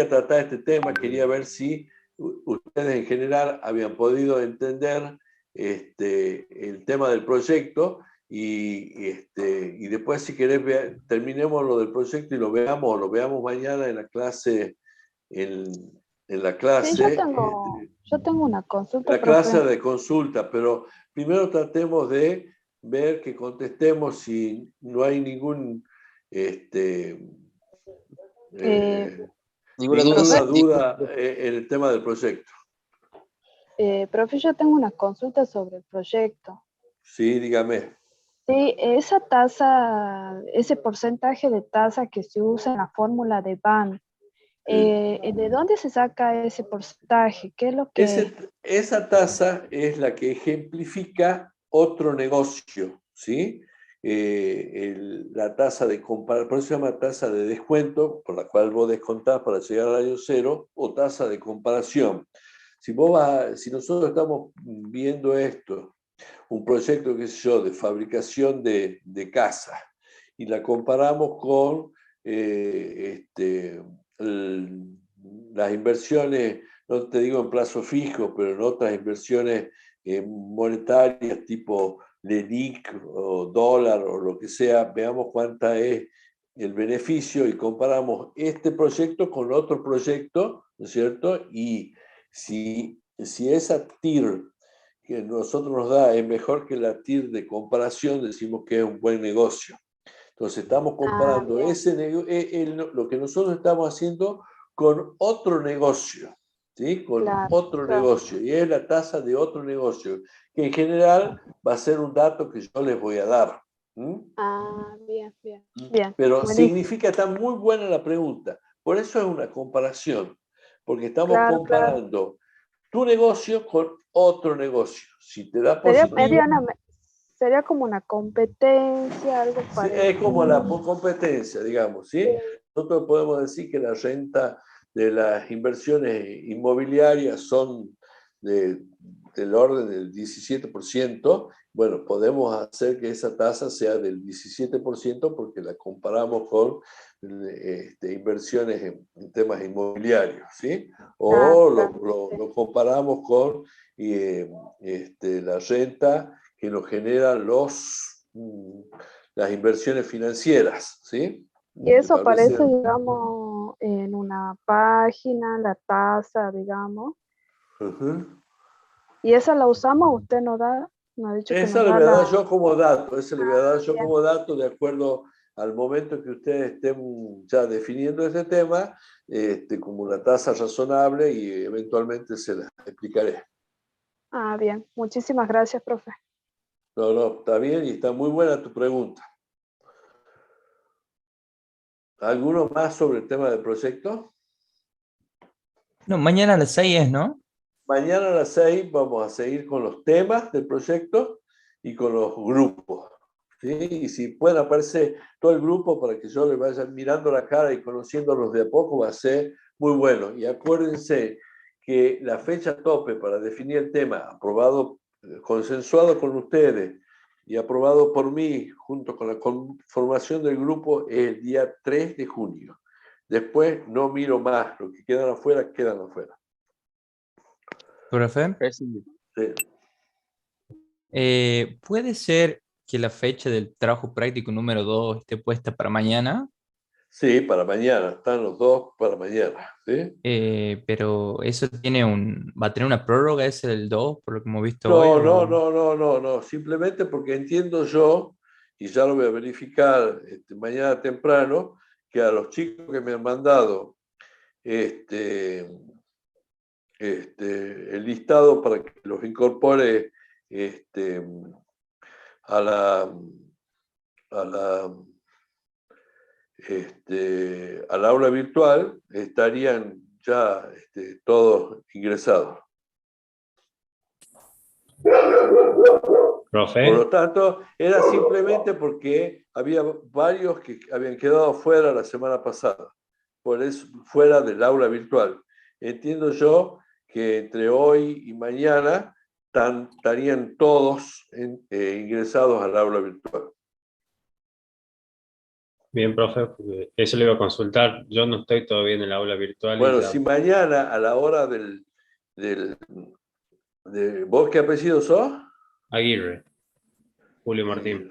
tratar este tema, quería ver si ustedes en general habían podido entender el tema del proyecto y después si querés terminemos lo del proyecto y lo veamos mañana en la clase, en, en la Sí, clase, yo tengo una consulta, la clase profe. de consulta, pero primero tratemos de ver que contestemos si no hay ningún este, Eh, Ninguna duda. profe, ninguna duda en el tema del proyecto. profe, yo tengo una consulta sobre el proyecto. Sí, dígame. Sí, esa tasa, ese porcentaje de tasa que se usa en la fórmula de Ban, Sí. ¿de dónde se saca ese porcentaje? ¿Qué es lo que... Esa tasa es la que ejemplifica otro negocio, ¿sí? La tasa de comparación, por eso se llama tasa de descuento, por la cual vos descontás para llegar al año cero, o tasa de comparación. Si nosotros estamos viendo esto, un proyecto, qué sé yo, de fabricación de casa, y la comparamos con las inversiones, no te digo en plazo fijo, pero en otras inversiones monetarias tipo LELIC o dólar o lo que sea, veamos cuánta es el beneficio y comparamos este proyecto con otro proyecto, ¿no es cierto? Y si esa TIR que nosotros nos da es mejor que la TIR de comparación, decimos que es un buen negocio. Entonces estamos comparando lo que nosotros estamos haciendo con otro negocio, ¿sí? Con Claro, otro claro. negocio, y es la tasa de otro negocio, que en general va a ser un dato que yo les voy a dar. Ah, bien, bien, bien. Pero Buenísimo. significa, está muy buena la pregunta, por eso es una comparación, porque estamos Claro, claro. comparando tu negocio con otro negocio. Si te da Sería positivo, sería como una competencia, algo es como la parecido. competencia, digamos, Sí. ¿sí? Nosotros podemos decir que la renta de las inversiones inmobiliarias son del orden del 17%. Bueno, podemos hacer que esa tasa sea del 17% porque la comparamos con inversiones en temas inmobiliarios, ¿sí? Claro, O claro. Sí. lo comparamos con la renta que nos generan las inversiones financieras, ¿sí? Y ¿Te eso parece? aparece, digamos, en una página, la tasa, digamos. Uh-huh. Y esa la usamos, usted nos ha dicho que Esa nos le da voy a dar la... yo como dato, esa le voy a dar yo Bien. como dato de acuerdo al momento que ustedes estén ya definiendo este tema, como una tasa razonable y eventualmente se la explicaré. Ah, bien. Muchísimas gracias, profe. No, está bien y está muy buena tu pregunta. ¿Alguno más sobre el tema del proyecto? No, mañana a las 6 es, ¿no? Mañana a las 6 vamos a seguir con los temas del proyecto y con los grupos. ¿Sí? Y si pueden aparecer todo el grupo para que yo les vaya mirando la cara y conociéndolos de a poco, va a ser muy bueno. Y acuérdense que la fecha tope para definir el tema, aprobado, consensuado con ustedes y aprobado por mí junto con la conformación del grupo, es el día 3 de junio. Después no miro más, lo que quedan afuera, quedan afuera. Profe. Recién. Sí. ¿Puede ser que la fecha del trabajo práctico número 2 esté puesta para mañana? Sí, para mañana, están los dos para mañana. ¿Sí? Pero eso va a tener una prórroga ese del 2, por lo que hemos visto hoy. No, simplemente porque entiendo yo, y ya lo voy a verificar mañana temprano, que a los chicos que me han mandado el listado para que los incorpore a la, al aula virtual, estarían ya todos ingresados. Profe. Por lo tanto, era simplemente porque había varios que habían quedado fuera la semana pasada, por eso fuera del aula virtual. Entiendo yo que entre hoy y mañana estarían todos ingresados al aula virtual. Bien, profe, porque eso le iba a consultar. Yo no estoy todavía en el aula virtual. Bueno, y ya... si mañana a la hora ¿vos qué apellido sos? Aguirre, Julio Martín.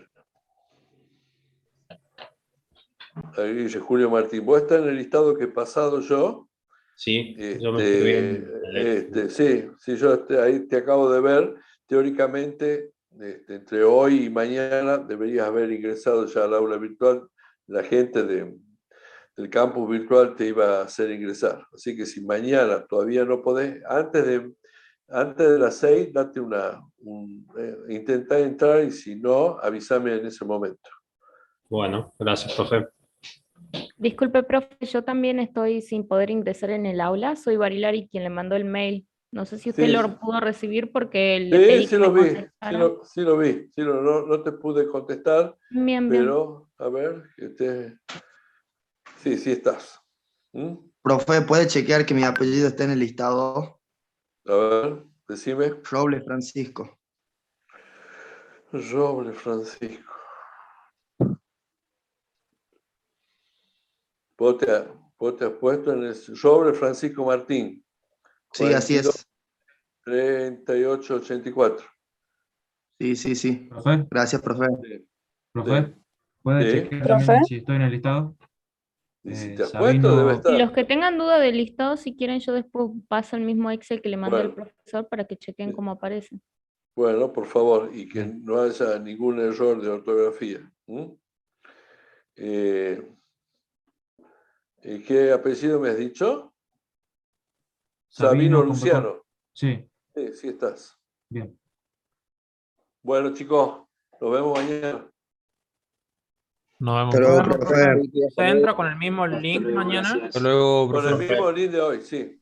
Aguirre, Julio Martín. ¿Vos estás en el listado que he pasado yo? Sí, yo me estoy viendo. Sí, yo ahí te acabo de ver. Teóricamente, entre hoy y mañana deberías haber ingresado ya al aula virtual. La gente del campus virtual te iba a hacer ingresar. Así que si mañana todavía no podés, antes de las 6, date intentá entrar y si no, avísame en ese momento. Bueno, gracias, profe. Disculpe, profe, yo también estoy sin poder ingresar en el aula. Soy Barilari quien le mandó el mail. No sé si usted Sí, lo pudo recibir porque le pedí sí que lo me vi, contestara. sí lo vi. Sí, no te pude contestar, Bien, pero a ver, sí estás. ¿Mm? Profe, ¿puede chequear que mi apellido está en el listado? A ver, decime. Roble Francisco. Roble Francisco. Vos te has puesto en el Roble Francisco Martín. Sí, así es. 3884. Sí. ¿Profe? Gracias, profe. Sí. ¿Profe? ¿Puede Sí. chequear ¿Profe? también si estoy en el listado? Y si te has puesto, debe Sabino, Y estar. los que tengan duda del listado, si quieren, yo después paso el mismo Excel que le mandé al Bueno. profesor para que chequen cómo aparece. Bueno, por favor, y que no haya ningún error de ortografía. ¿Qué apellido me has dicho? Sabino Luciano. Sí, Sí estás. bien. Bueno, chicos, nos vemos mañana. Nos vemos, Hasta luego, profe. profe. ¿Se entra con el mismo link mañana? Hasta luego, Con el profe. mismo link de hoy, sí.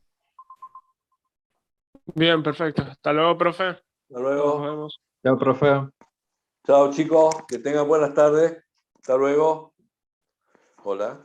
Bien, perfecto. Hasta luego, profe. Hasta Nos luego. vemos. Chao, profe. Chao, chicos. Que tengan buenas tardes. Hasta luego. Hola.